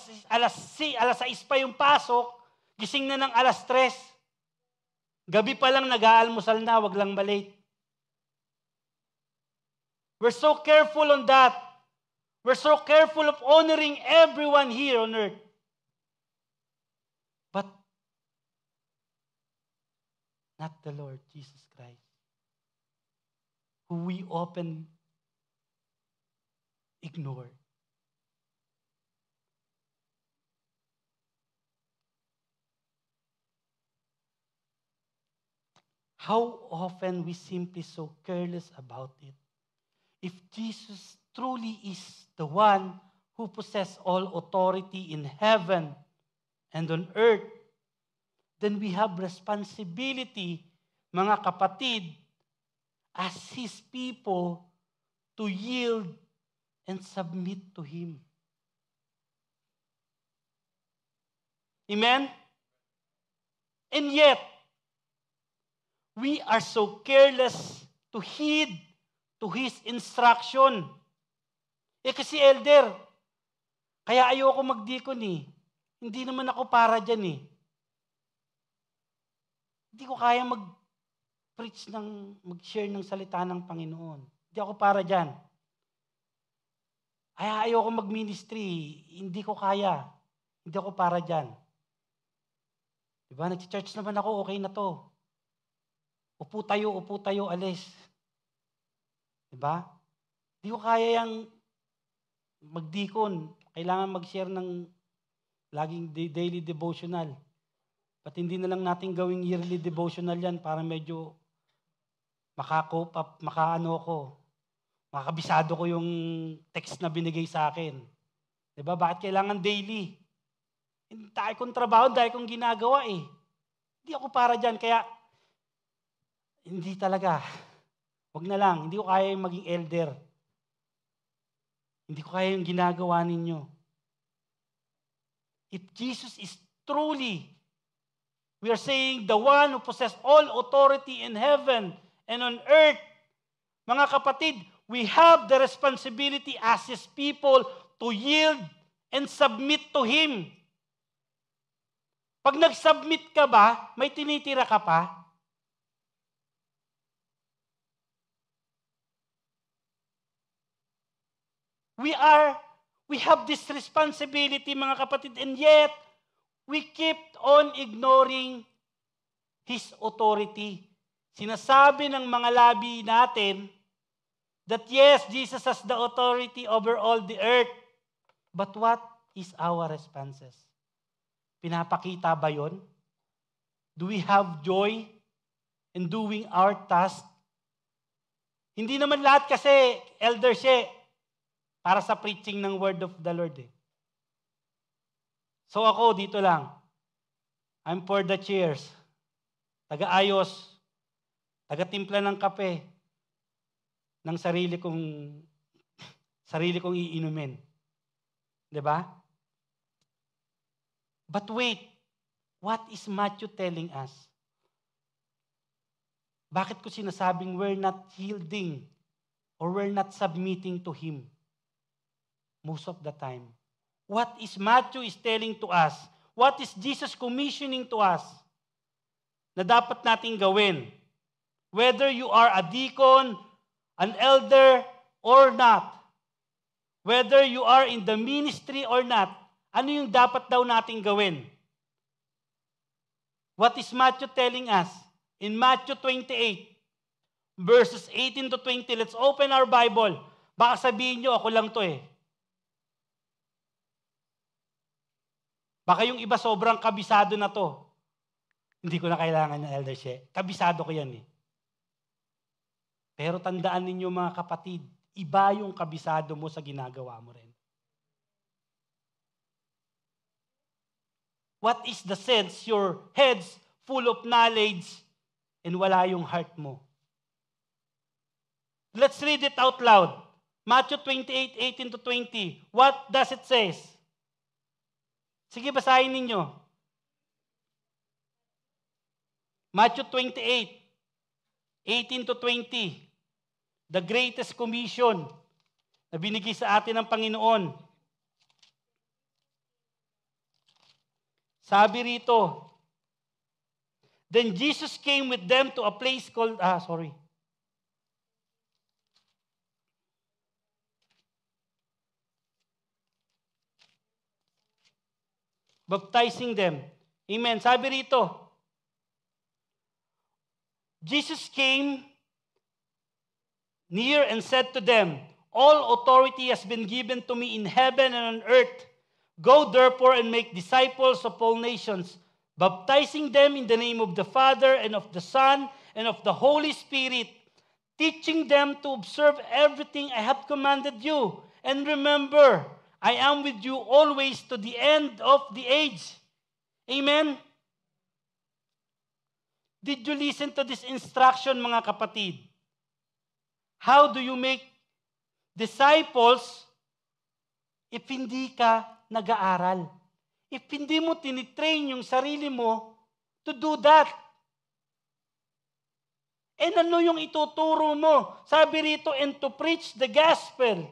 6 pa yung pasok, gising na ng alas 3. Gabi pa lang nag-aalmusal na, wag lang malate. We're so careful on that. We're so careful of honoring everyone here on earth. But not the Lord Jesus Christ, who we often ignore. How often we simply so careless about it. If Jesus truly is the one who possesses all authority in heaven and on earth, then we have responsibility, mga kapatid, as His people, to yield and submit to Him. Amen? And yet, we are so careless to heed to His instruction. Kasi elder, kaya ayoko magdikon eh. Hindi naman ako para dyan eh. Hindi ko kaya mag-preach mag-share ng salita ng Panginoon. Hindi ako para dyan. Kaya ayoko mag-ministry. Hindi ko kaya. Hindi ako para dyan. Diba? Nag-church naman ako, okay na to. Upo tayo, alis. Diba? Hindi ko kaya yung magdikon. Kailangan mag-share ng laging daily devotional. Ba't hindi na lang natin gawing yearly devotional yan para medyo maka-cope up, makakabisado ko yung text na binigay sa akin. Diba? Bakit kailangan daily? Hindi tayo kong trabaho, dahil kong ginagawa eh. Hindi ako para dyan, kaya hindi talaga. Wag na lang. Hindi ko kaya yung maging elder. Hindi ko kaya yung ginagawa ninyo. If Jesus is truly, we are saying, the one who possesses all authority in heaven and on earth, mga kapatid, we have the responsibility as His people to yield and submit to Him. Pag nag-submit ka ba, may tinitira ka pa? We have this responsibility, mga kapatid, and yet, we keep on ignoring His authority. Sinasabi ng mga labi natin that yes, Jesus has the authority over all the earth. But what is our responses? Pinapakita ba yun? Do we have joy in doing our task? Hindi naman lahat kasi, Elder She, para sa preaching ng word of the Lord. So ako, dito lang. I'm for the chairs. Taga-ayos. Taga-timpla ng kape. Ng sarili kong iinumin. 'Di ba? But wait, what is Matthew telling us? Bakit ko sinasabing we're not yielding or we're not submitting to Him most of the time? What is Matthew is telling to us? What is Jesus commissioning to us na dapat nating gawin? Whether you are a deacon, an elder, or not, whether you are in the ministry or not, ano yung dapat daw nating gawin? What is Matthew telling us? In Matthew 28, verses 18 to 20, let's open our Bible. Baka sabihin nyo, ako lang to eh. Baka yung iba sobrang kabisado na to. Hindi ko na kailangan ng Elder She. Kabisado ko yan eh. Pero tandaan ninyo mga kapatid, iba yung kabisado mo sa ginagawa mo rin. What is the sense? Your head's full of knowledge and wala yung heart mo. Let's read it out loud. Matthew 28, 18 to 20. What does it say? Sige, basahin ninyo. Matthew 28, 18 to 20. The greatest commission na binigay sa atin ng Panginoon. Sabi rito, then Jesus came with them to a place called, baptizing them. Amen. Sabi rito, Jesus came near and said to them, all authority has been given to me in heaven and on earth. Go therefore and make disciples of all nations, baptizing them in the name of the Father and of the Son and of the Holy Spirit, teaching them to observe everything I have commanded you. And remember, I am with you always to the end of the age. Amen? Did you listen to this instruction, mga kapatid? How do you make disciples if hindi ka nag-aaral? If hindi mo tinitrain yung sarili mo to do that? And ano yung ituturo mo? Sabi rito, and to preach the gospel.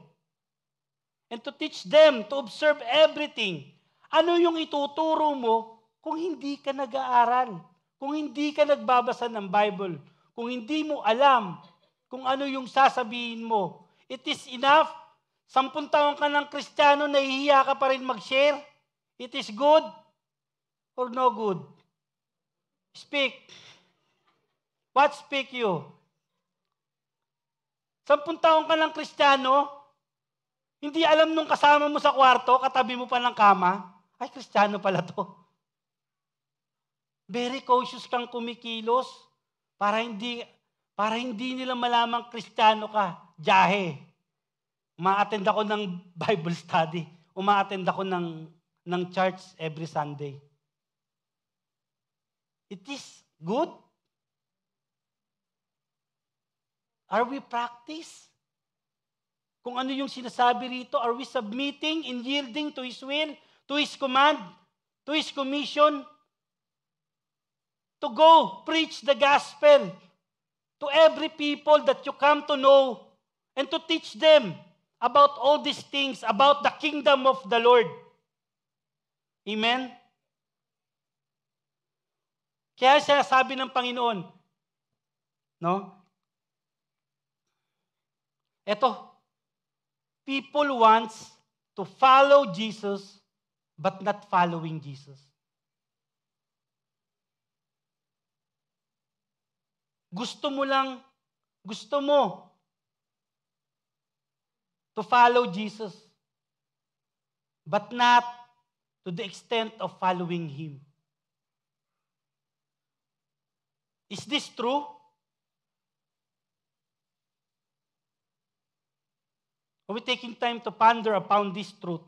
And to teach them to observe everything. Ano yung ituturo mo kung hindi ka nag-aaral? Kung hindi ka nagbabasa ng Bible? Kung hindi mo alam kung ano yung sasabihin mo? It is enough. 10 taon ka ng Kristiyano, nahihiya ka pa rin mag-share? It is good or no good? Speak. What speak you? 10 taon ka ng Kristiyano, hindi alam nung kasama mo sa kwarto, katabi mo pa ng kama, ay, Kristiyano pala to. Very cautious kang kumikilos para hindi nila malamang Kristiyano ka. Jahe. Uma-attend ako ng Bible study. Uma-attend ako ng church every Sunday. It is good. Are we practice? Kung ano yung sinasabi rito, are we submitting and yielding to His will, to His command, to His commission? To go preach the gospel to every people that you come to know and to teach them about all these things, about the kingdom of the Lord. Amen? Kaya siya sabi ng Panginoon, no? Eto, people wants to follow Jesus but not following Jesus. Gusto mo to follow Jesus, but not to the extent of following Him. Is this true? Are we taking time to ponder upon this truth?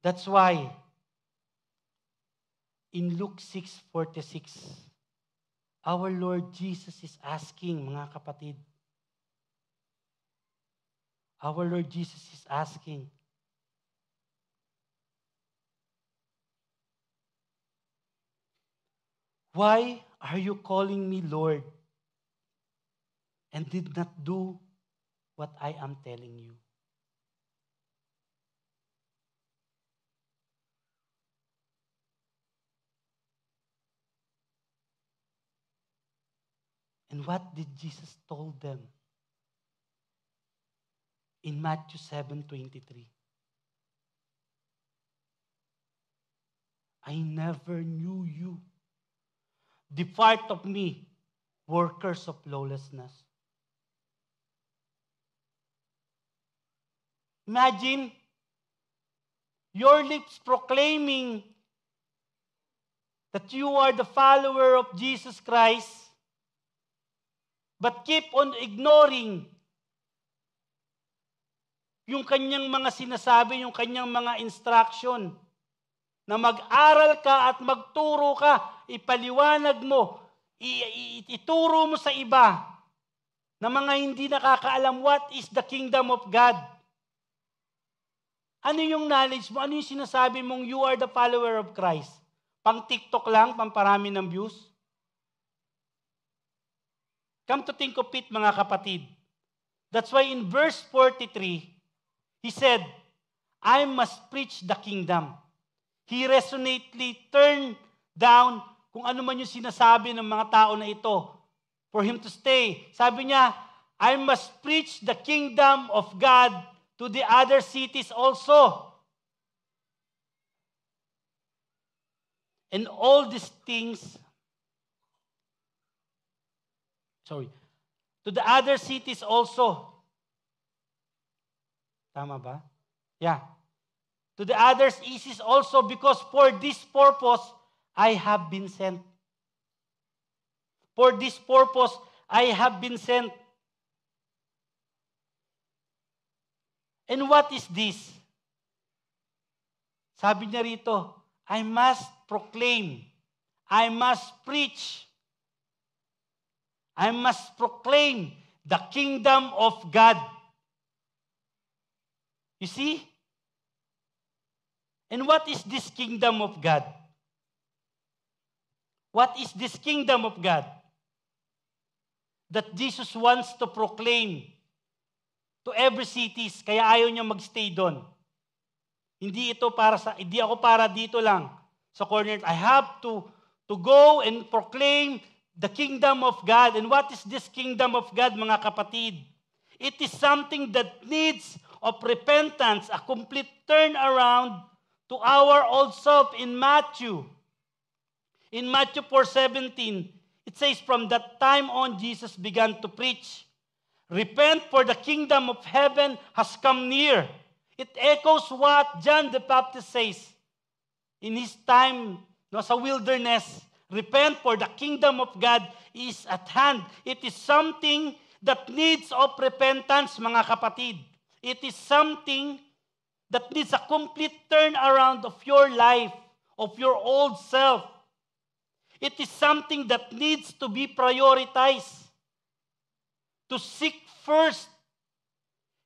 That's why in Luke 6:46, our Lord Jesus is asking, mga kapatid, our Lord Jesus is asking, why are you calling me Lord and did not do what I am telling you? And what did Jesus told them? In Matthew 7:23. I never knew you. Depart of me, workers of lawlessness. Imagine your lips proclaiming that you are the follower of Jesus Christ, but keep on ignoring yung kanyang mga sinasabi, yung kanyang mga instruction, na mag-aral ka at magturo ka, ipaliwanag mo, ituro mo sa iba, na mga hindi nakakaalam what is the kingdom of God. Ano yung knowledge mo? Ano yung sinasabi mong you are the follower of Christ? Pang TikTok lang, pamparami ng views? Come to think of it, mga kapatid. That's why in verse 43, he said, I must preach the kingdom. He resonately turned down kung ano man yung sinasabi ng mga tao na ito for him to stay. Sabi niya, I must preach the kingdom of God to the other cities also. And all these things, to the other cities also. Tama ba? Yeah. To the others cities also, because for this purpose, I have been sent. For this purpose, I have been sent. And what is this? Sabi niya rito, I must proclaim. I must preach. I must proclaim the kingdom of God. You see? And what is this kingdom of God? What is this kingdom of God that Jesus wants to proclaim to every cities, kaya ayaw niya magstay doon? Hindi ako para dito lang sa corner. I have to go and proclaim the kingdom of God. And what is this kingdom of God, mga kapatid? It is something that needs of repentance, a complete turnaround to our old self. In Matthew 4:17, it says, from that time on, Jesus began to preach, repent, for the kingdom of heaven has come near. It echoes what John the Baptist says in his time sa wilderness. Repent, for the kingdom of God is at hand. It is something that needs of repentance, mga kapatid. It is something that needs a complete turnaround of your life, of your old self. It is something that needs to be prioritized. To seek first.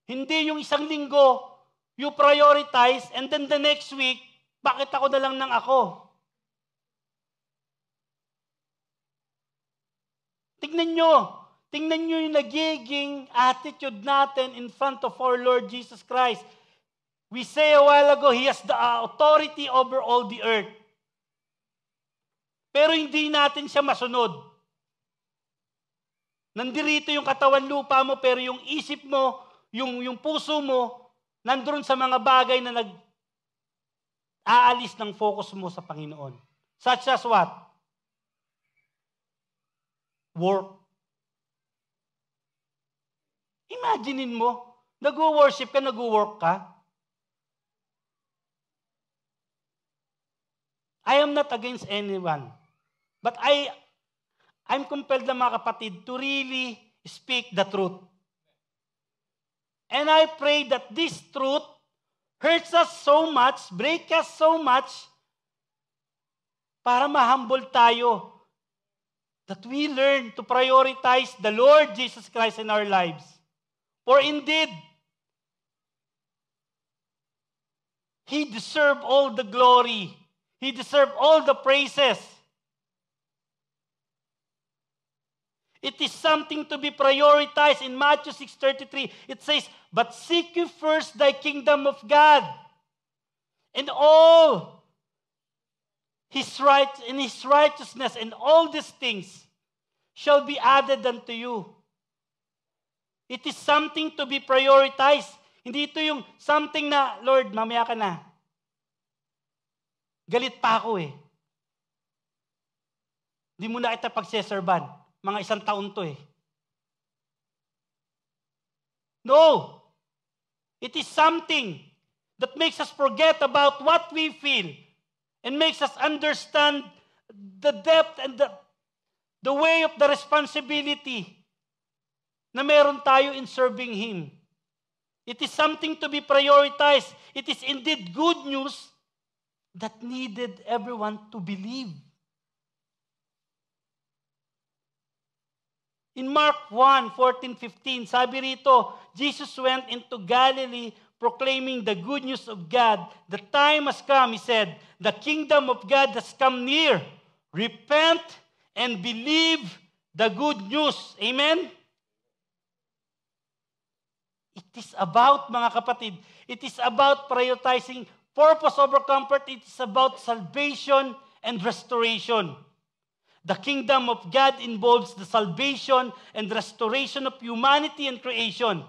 Hindi yung isang linggo, you prioritize, and then the next week, bakit ako na lang ng ako? Tingnan nyo yung nagiging attitude natin in front of our Lord Jesus Christ. We say a while ago, He has the authority over all the earth. Pero hindi natin siya masunod. Nandirito yung katawan lupa mo, pero yung isip mo, yung puso mo, Nandun sa mga bagay na aalis ng focus mo sa Panginoon. Such as what? Work. Imaginein mo, nag-worship ka, nag-work ka. I am not against anyone. But I'm compelled na mga kapatid to really speak the truth. And I pray that this truth hurts us so much, breaks us so much, para ma-humble tayo. That we learn to prioritize the Lord Jesus Christ in our lives. For indeed, He deserved all the glory. He deserved all the praises. It is something to be prioritized. In Matthew 6:33, it says, "But seek you first thy kingdom of God, and all His righteousness, and all these things shall be added unto you." It is something to be prioritized. Hindi ito yung something na, Lord, mamaya ka na. Galit pa ako eh. Hindi mo na kita pagseserban. Mga 1 taon to eh. No! It is something that makes us forget about what we feel and makes us understand the depth and the way of the responsibility na meron tayo in serving Him. It is something to be prioritized. It is indeed good news that needed everyone to believe. In Mark 1:14-15, sabi rito, Jesus went into Galilee proclaiming the good news of God. The time has come, He said. The kingdom of God has come near. Repent and believe the good news. Amen? It is about, mga kapatid, it is about prioritizing purpose over comfort. It is about salvation and restoration. The kingdom of God involves the salvation and restoration of humanity and creation.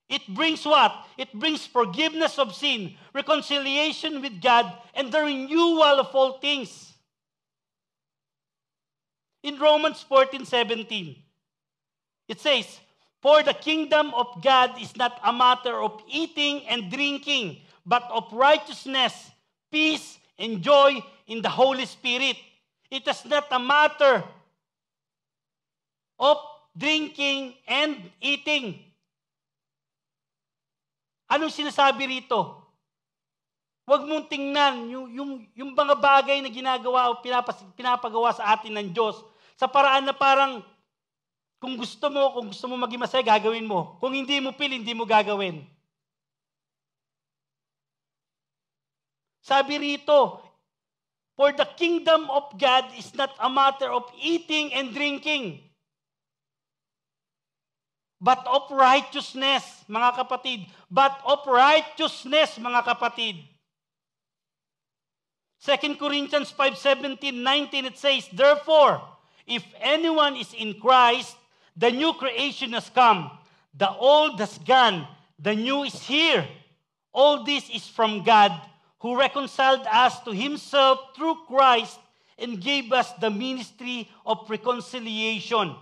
It brings what? It brings forgiveness of sin, reconciliation with God, and the renewal of all things. In Romans 14:17, it says, "For the kingdom of God is not a matter of eating and drinking, but of righteousness, peace, and joy in the Holy Spirit." It is not a matter of drinking and eating. Anong sinasabi rito? Huwag mong tingnan yung mga bagay na ginagawa o pinapagawa sa atin ng Diyos sa paraan na parang kung gusto mo maging masaya, gagawin mo. Kung hindi mo feel, hindi mo gagawin. Sabi rito, "For the kingdom of God is not a matter of eating and drinking, but of righteousness," mga kapatid. But of righteousness, mga kapatid. 2 Corinthians 5:17-19, it says, "Therefore, if anyone is in Christ, the new creation has come. The old has gone. The new is here. All this is from God, who reconciled us to Himself through Christ and gave us the ministry of reconciliation."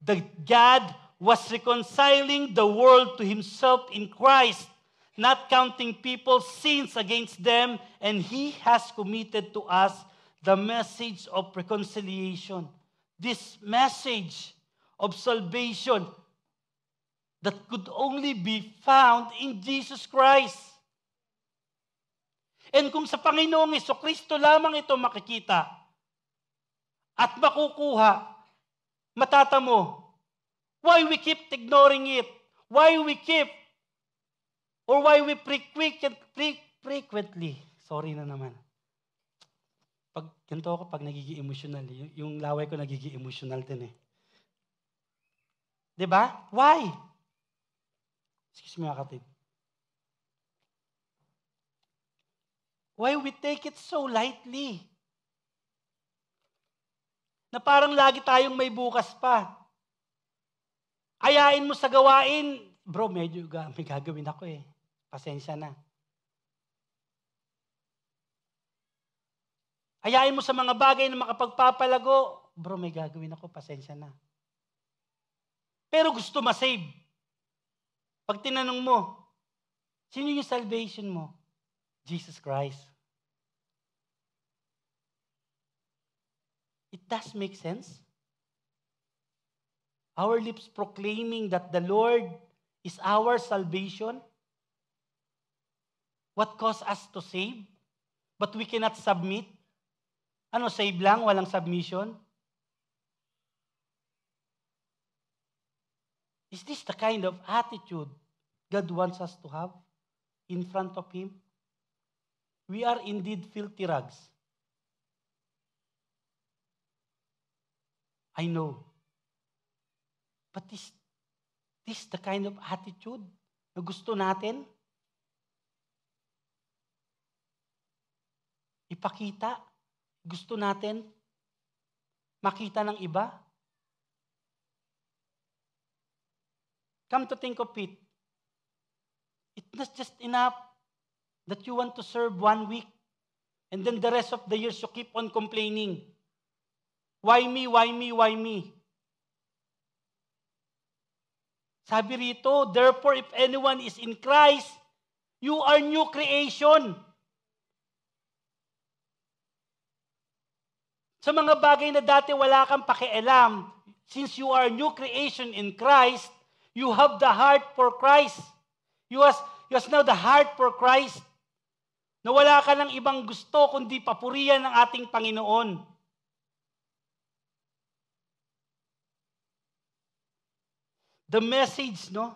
The God was reconciling the world to Himself in Christ, not counting people's sins against them, and He has committed to us the message of reconciliation. This message of salvation that could only be found in Jesus Christ. And kung sa Panginoong Jesucristo lamang ito makikita at makukuha, matatamo, why we keep ignoring it? Why we frequently, sorry na naman. Pag ganito ako, pag nagiging emotional, yung laway ko nagiging emotional din eh. Diba? Why? Excuse me, kapatid. Why we take it so lightly? Na parang lagi tayong may bukas pa. Ayain mo sa gawain, bro, medyo may gagawin ako eh. pasensya na. Hayain mo sa mga bagay na makapagpapalago, bro, may gagawin ako, pasensya na. Pero gusto ma-save. Pag tinanong mo, sino yung salvation mo? Jesus Christ. It does make sense. Our lips proclaiming that the Lord is our salvation. What caused us to save? But we cannot submit. Ano, save lang, walang submission? Is this the kind of attitude God wants us to have in front of Him? We are indeed filthy rags. I know. But this the kind of attitude na gusto natin ipakita, gusto natin makita ng iba. Come to think of it, it's not just enough that you want to serve 1 week and then the rest of the years you keep on complaining. Why me, why me, why me? Sabi rito, therefore if anyone is in Christ, you are new creation. Sa mga bagay na dati wala kang pakialam, since you are new creation in Christ, you have the heart for Christ. You has now the heart for Christ. Na wala ka ng ibang gusto kundi papurihan ng ating Panginoon. The message, no?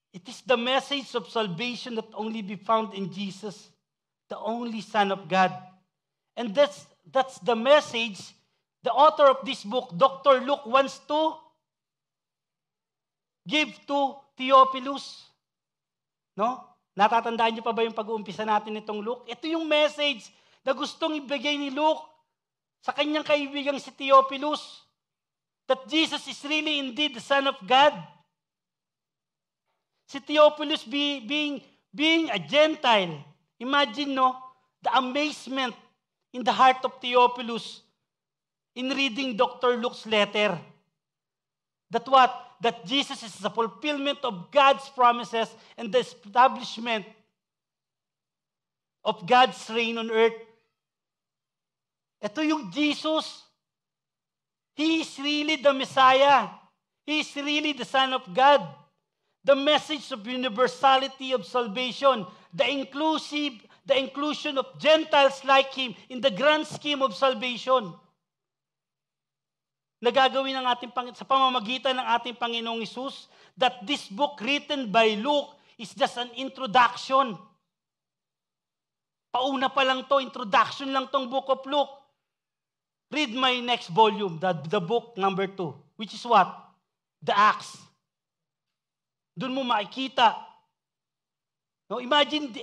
It is the message of salvation that only be found in Jesus, the only Son of God. And that's the message the author of this book, Dr. Luke, wants to give to Theophilus. No? Natatandaan niyo pa ba yung pag-uumpisa natin nitong Luke? Ito yung message na gustong ibigay ni Luke sa kanyang kaibigang si Theophilus. That Jesus is really indeed the Son of God. Si Theophilus being a Gentile. Imagine, no, the amazement in the heart of Theophilus in reading Dr. Luke's letter. That what? That Jesus is the fulfillment of God's promises and the establishment of God's reign on earth. Ito yung Jesus. He is really the Messiah. He is really the Son of God. The message of universality of salvation, the inclusion of Gentiles like Him in the grand scheme of salvation. Nagagawin ng ating sa pamamagitan ng ating Panginoong Hesus, that this book written by Luke is just an introduction. Pauna pa lang to, introduction lang tong book of Luke. Read my next volume, the book number 2, which is what? The Acts. Doon mo makikita. No, imagine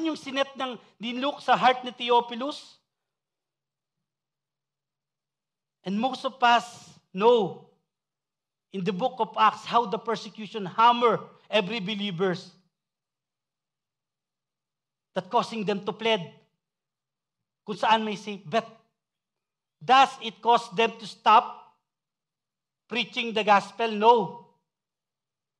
yung sinet ni Luke sa heart ni Theophilus. And most of us know in the book of Acts how the persecution hammer every believers. That causing them to plead. Kung saan may say, but does it cause them to stop preaching the gospel? No.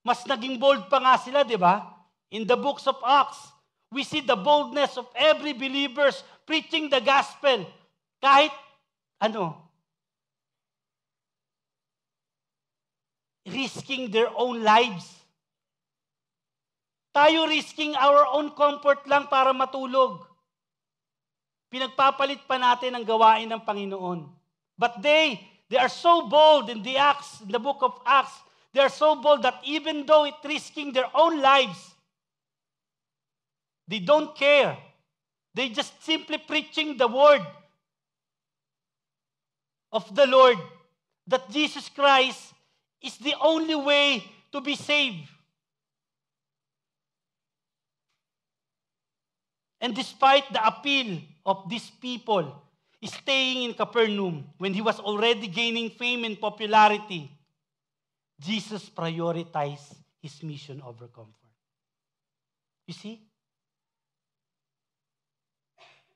Mas naging bold pa nga sila, di ba? In the books of Acts, we see the boldness of every believers preaching the gospel. Kahit, risking their own lives. Tayo risking our own comfort lang para matulog. Pinagpapalit pa natin ang gawain ng Panginoon. But they are so bold in the book of Acts, they are so bold that even though it's risking their own lives, they don't care. They just simply preaching the word of the Lord, that Jesus Christ is the only way to be saved. And despite the appeal of these people staying in Capernaum when he was already gaining fame and popularity, Jesus prioritized his mission over comfort. You see?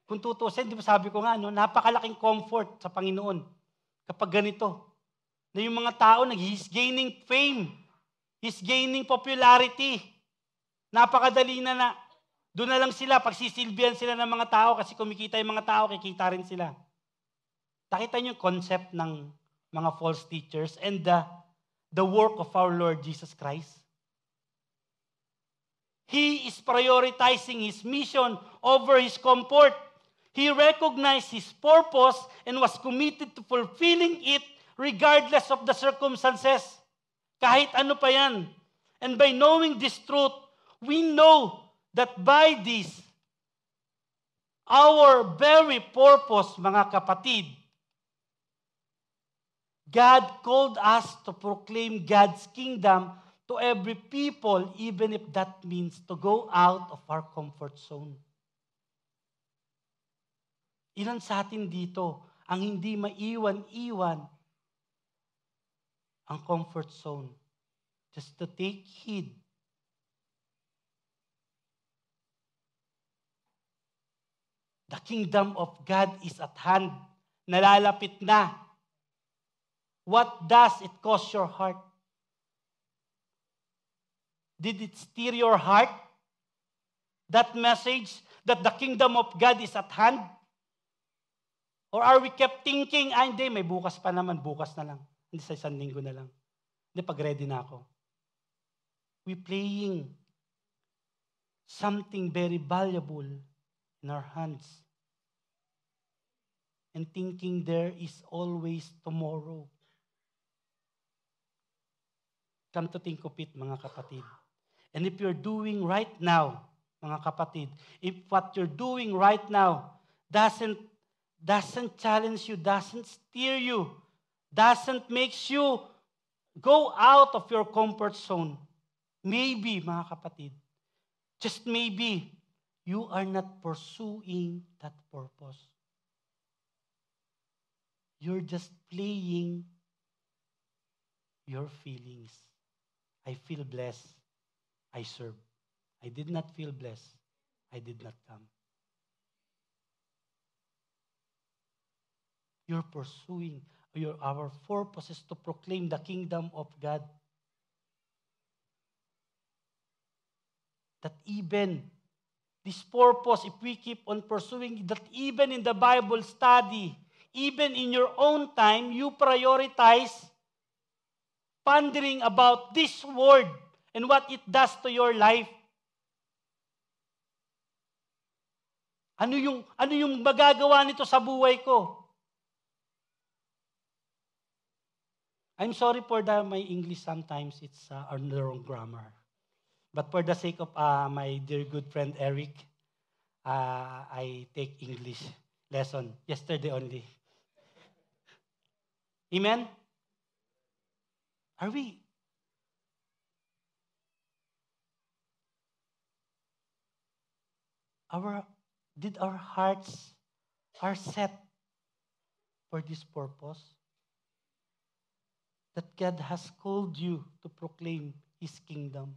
Kung tutusin, di ba sabi ko nga, no, napakalaking comfort sa Panginoon kapag ganito. Na yung mga tao, he's gaining fame. He's gaining popularity. Napakadali na doon na lang sila, pagsisilbihan sila ng mga tao kasi kumikita yung mga tao, kikita rin sila. Nakita niyo yung concept ng mga false teachers and the work of our Lord Jesus Christ? He is prioritizing His mission over His comfort. He recognized His purpose and was committed to fulfilling it regardless of the circumstances. Kahit ano pa yan. And by knowing this truth, we know that by this, our very purpose, mga kapatid, God called us to proclaim God's kingdom to every people, even if that means to go out of our comfort zone. Ilan sa atin dito ang hindi maiwan-iwan ang comfort zone? Just to take heed. The kingdom of God is at hand. Nalalapit na. What does it cost your heart? Did it stir your heart? That message that the kingdom of God is at hand? Or are we kept thinking, hindi, may bukas pa naman, bukas na lang. Hindi sa isang linggo na lang. Hindi, pag-ready na ako. We playing something very valuable in our hands. And thinking there is always tomorrow. Come to think of it, mga kapatid. And if you're doing right now, mga kapatid, if what you're doing right now doesn't challenge you, doesn't steer you, doesn't make you go out of your comfort zone, maybe, mga kapatid, just maybe, you are not pursuing that purpose. You're just playing your feelings. I feel blessed. I serve. I did not feel blessed. I did not come. You're pursuing our purpose is to proclaim the kingdom of God. That even this purpose, if we keep on pursuing that, even in the Bible study, even in your own time, you prioritize pondering about this word and what it does to your life. Ano yung magagawa nito sa buhay ko? I'm sorry for my English sometimes it's on the wrong grammar. But for the sake of my dear good friend Eric, I take English lesson yesterday only. Amen? Are we? Did our hearts are set for this purpose? That God has called you to proclaim His kingdom.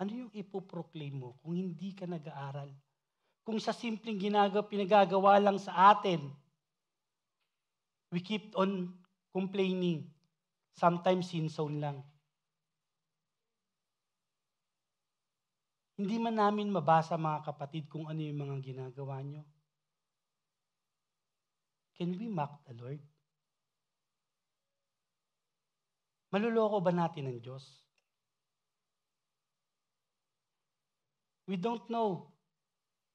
Ano yung ipoproclaim mo kung hindi ka nag-aaral? Kung sa simpleng pinagagawa lang sa atin, we keep on complaining. Sometimes sin zone lang. Hindi man namin mabasa, mga kapatid, kung ano yung mga ginagawa nyo. Can we mock the Lord? Maluloko ba natin ang Diyos? We don't know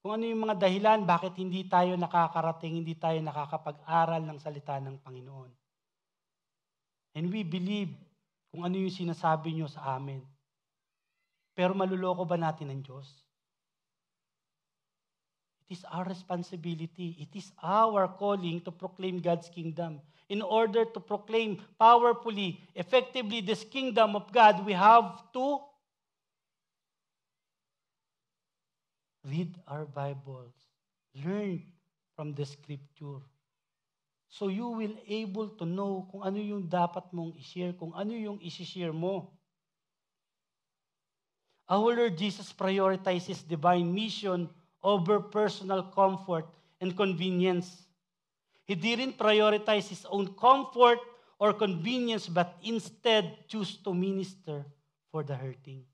kung ano yung mga dahilan bakit hindi tayo nakakarating, hindi tayo nakakapag-aral ng salita ng Panginoon. And we believe kung ano yung sinasabi nyo sa amin. Pero maluloko ba natin ang Diyos? It is our responsibility. It is our calling to proclaim God's kingdom. In order to proclaim powerfully, effectively this kingdom of God, we have to read our Bibles, learn from the Scripture. So you will able to know kung ano yung dapat mong i-share, kung ano yung i-share mo. Our Lord Jesus prioritizes divine mission over personal comfort and convenience. He didn't prioritize his own comfort or convenience, but instead chose to minister for the hurting.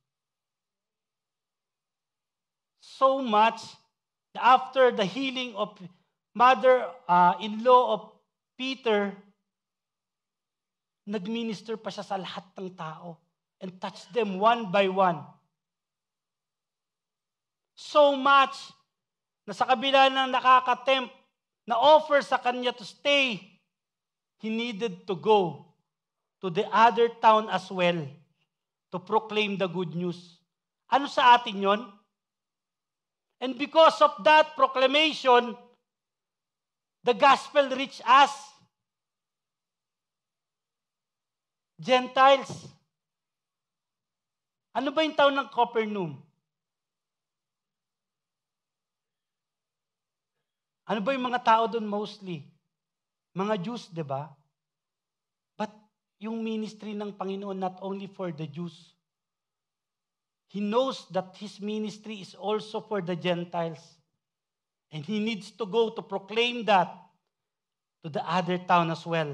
So much that after the healing of mother-in-law of Peter, nagminister pa siya sa lahat ng tao and touched them one by one. So much na sa kabila ng nakakatempt na offer sa kanya to stay, he needed to go to the other town as well to proclaim the good news. Ano sa atin yon? And because of that proclamation, the gospel reached us. Gentiles. Ano ba yung town ng Capernaum? Ano ba yung mga tao doon mostly? Mga Jews, di ba? But yung ministry ng Panginoon not only for the Jews. He knows that His ministry is also for the Gentiles. And He needs to go to proclaim that to the other town as well.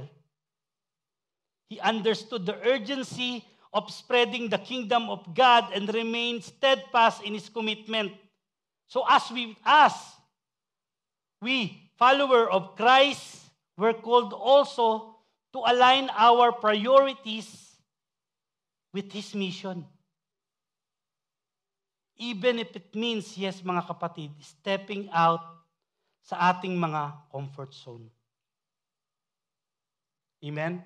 He understood the urgency of spreading the kingdom of God and remained steadfast in His commitment. So as we, follower of Christ, we're called also to align our priorities with His mission. Even if it means, yes mga kapatid, stepping out sa ating mga comfort zone. Amen?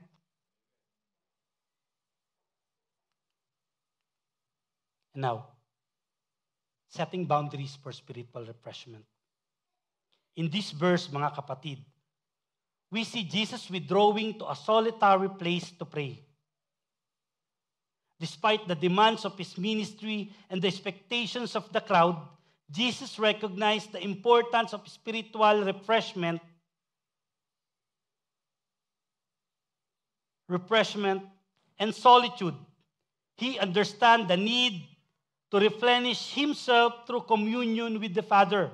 And now, setting boundaries for spiritual refreshment. In this verse, mga kapatid, we see Jesus withdrawing to a solitary place to pray. Despite the demands of His ministry and the expectations of the crowd, Jesus recognized the importance of spiritual refreshment and solitude. He understood the need to replenish Himself through communion with the Father,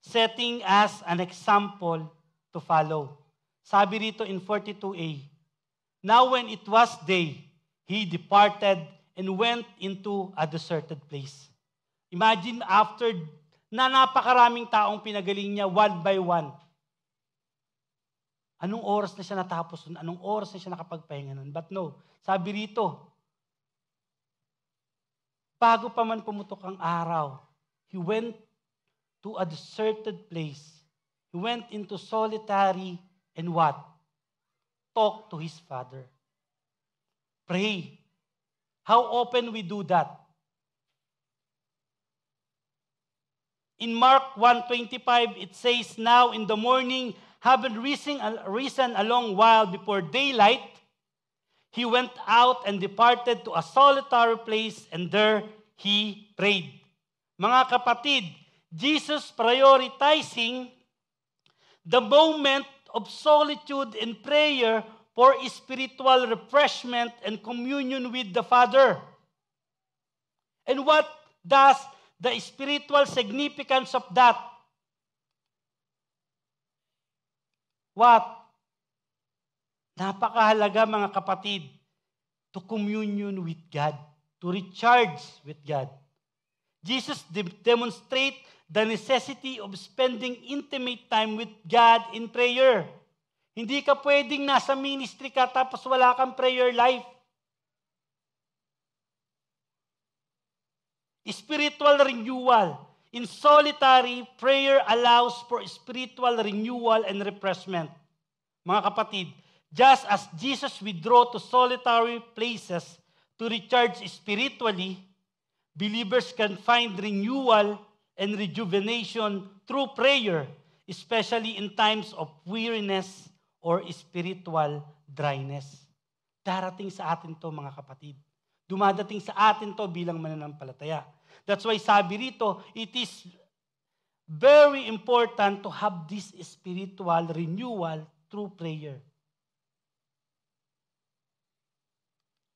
setting us an example to follow. Sabi rito in 42a, now when it was day, He departed and went into a deserted place. Imagine after na napakaraming taong pinagaling niya one by one. Anong oras na siya natapos nun? Anong oras na siya nakapagpahinga nun? But no, sabi rito, bago pa man pumutok ang araw, He went to a deserted place. He went into solitary and what? Talk to His Father. Pray. How often we do that? In Mark 1:25, it says, now in the morning, having risen a long while before daylight, He went out and departed to a solitary place, and there He prayed. Mga kapatid, Jesus prioritizing the moment of solitude and prayer for spiritual refreshment and communion with the Father. And what does the spiritual significance of that? What? Napakahalaga mga kapatid, to communion with God, to recharge with God. Jesus demonstrates the necessity of spending intimate time with God in prayer. Hindi ka pwedeng nasa ministry ka tapos wala kang prayer life. Spiritual renewal. In solitary, prayer allows for spiritual renewal and refreshment. Mga kapatid, just as Jesus withdrew to solitary places to recharge spiritually, believers can find renewal and rejuvenation through prayer, especially in times of weariness or spiritual dryness. Darating sa atin to mga kapatid. Dumadating sa atin to bilang mananampalataya. That's why sabi rito, it is very important to have this spiritual renewal through prayer.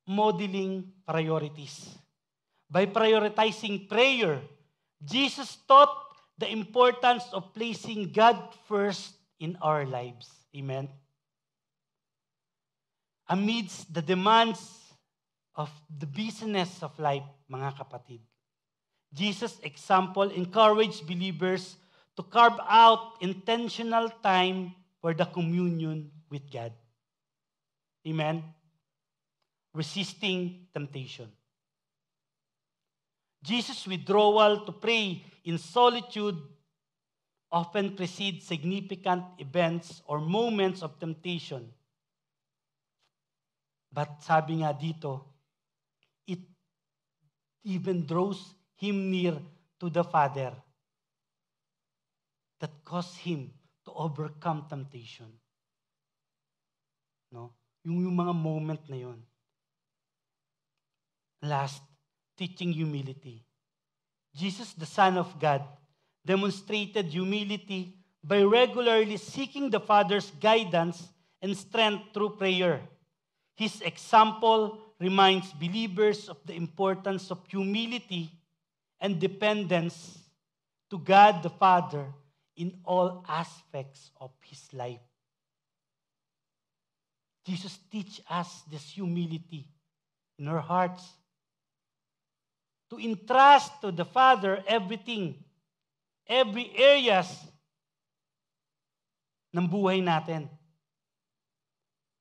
Modeling priorities. By prioritizing prayer, Jesus taught the importance of placing God first in our lives. Amen? Amidst the demands of the busyness of life, mga kapatid, Jesus' example encouraged believers to carve out intentional time for the communion with God. Amen? Resisting temptation. Jesus' withdrawal to pray in solitude often precedes significant events or moments of temptation. But sabi nga dito, it even draws him near to the Father that caused him to overcome temptation. No? Yung mga moment na yun. Last, teaching humility. Jesus, the Son of God, demonstrated humility by regularly seeking the Father's guidance and strength through prayer. His example reminds believers of the importance of humility and dependence to God the Father in all aspects of his life. Jesus teach us this humility in our hearts to entrust to the Father everything, every areas ng buhay natin.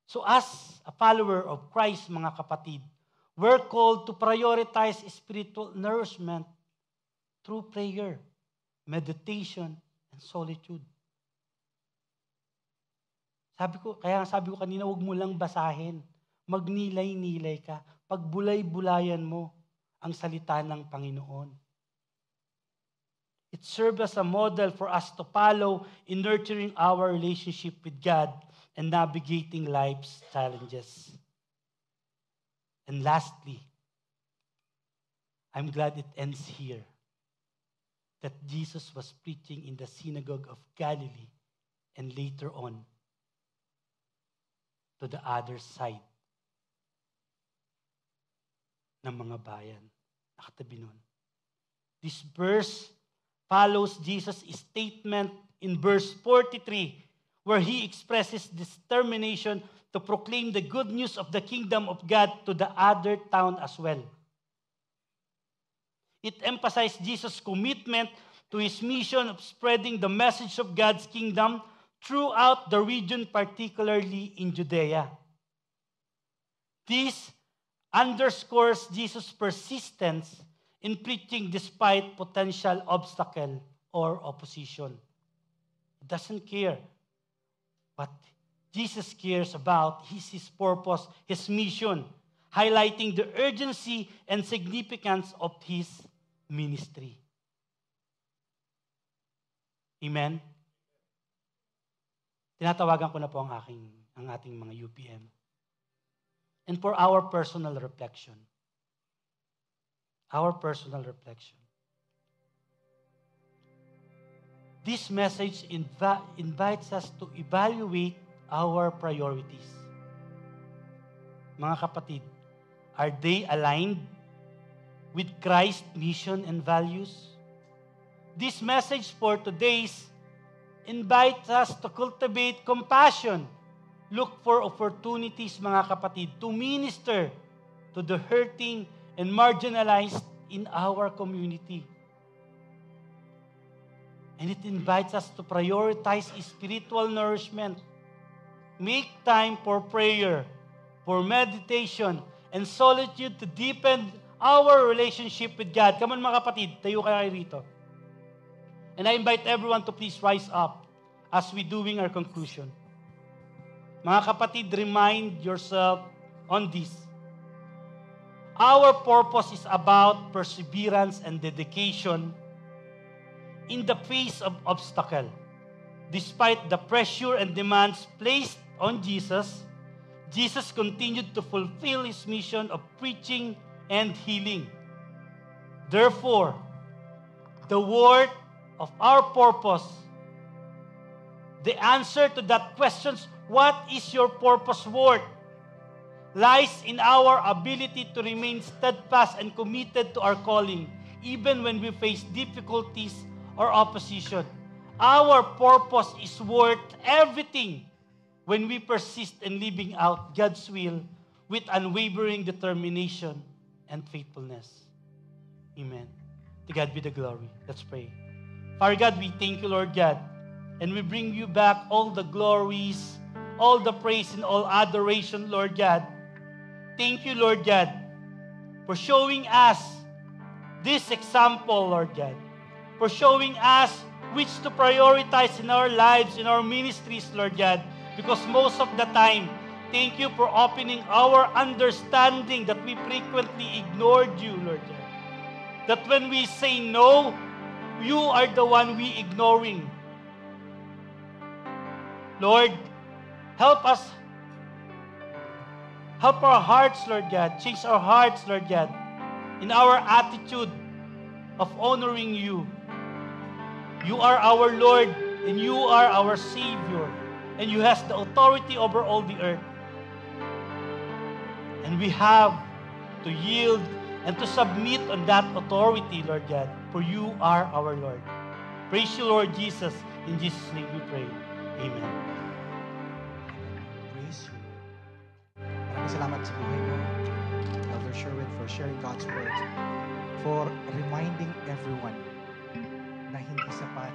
So as a follower of Christ, mga kapatid, we're called to prioritize spiritual nourishment through prayer, meditation, and solitude. Kaya sabi ko kanina, huwag mo lang basahin. Magnilay-nilay ka. Pagbulay-bulayan mo ang salita ng Panginoon. It serves as a model for us to follow in nurturing our relationship with God and navigating life's challenges. And lastly, I'm glad it ends here, that Jesus was preaching in the synagogue of Galilee and later on to the other side ng mga bayan. Nakatabi nun. This verse follows Jesus' statement in verse 43, where he expresses determination to proclaim the good news of the kingdom of God to the other town as well. It emphasized Jesus' commitment to his mission of spreading the message of God's kingdom throughout the region, particularly in Judea. This underscores Jesus' persistence in preaching despite potential obstacle or opposition. He doesn't care. But Jesus cares about his purpose, his mission, highlighting the urgency and significance of his ministry. Amen? Tinatawagan ko na po ang ating mga UPM. And for our personal reflection. This message invites us to evaluate our priorities. Mga kapatid, are they aligned with Christ's mission and values? This message for today's invites us to cultivate compassion. Look for opportunities, mga kapatid, to minister to the hurting and marginalized in our community. And it invites us to prioritize spiritual nourishment. Make time for prayer, for meditation, and solitude to deepen our relationship with God. Come on mga kapatid, tayo kayo rito. And I invite everyone to please rise up as we doing our conclusion. Mga kapatid, remind yourself on this. Our purpose is about perseverance and dedication in the face of obstacle. Despite the pressure and demands placed on Jesus, Jesus continued to fulfill his mission of preaching and healing. Therefore, the word of our purpose, the answer to that question, what is your purpose worth? lies in our ability to remain steadfast and committed to our calling, even when we face difficulties or opposition. Our purpose is worth everything when we persist in living out God's will with unwavering determination and faithfulness. Amen. To God be the glory. Let's pray. Father God, we thank you, Lord God, and we bring you back all the glories, all the praise, and all adoration, Lord God. Thank you, Lord God, for showing us this example, Lord God, for showing us which to prioritize in our lives, in our ministries, Lord God, because most of the time, thank you for opening our understanding that we frequently ignored you, Lord God. That when we say no, you are the one we ignoring. Lord, help us. Help our hearts, Lord God. Change our hearts, Lord God, in our attitude of honoring you. You are our Lord, and you are our Savior, and you have the authority over all the earth. And we have to yield and to submit on that authority, Lord God, for you are our Lord. Praise you, Lord Jesus. In Jesus' name we pray. Amen. Praise you. Maraming salamat sa buhay mo, Elder Sherwin, for sharing God's word, for reminding everyone na hindi sapat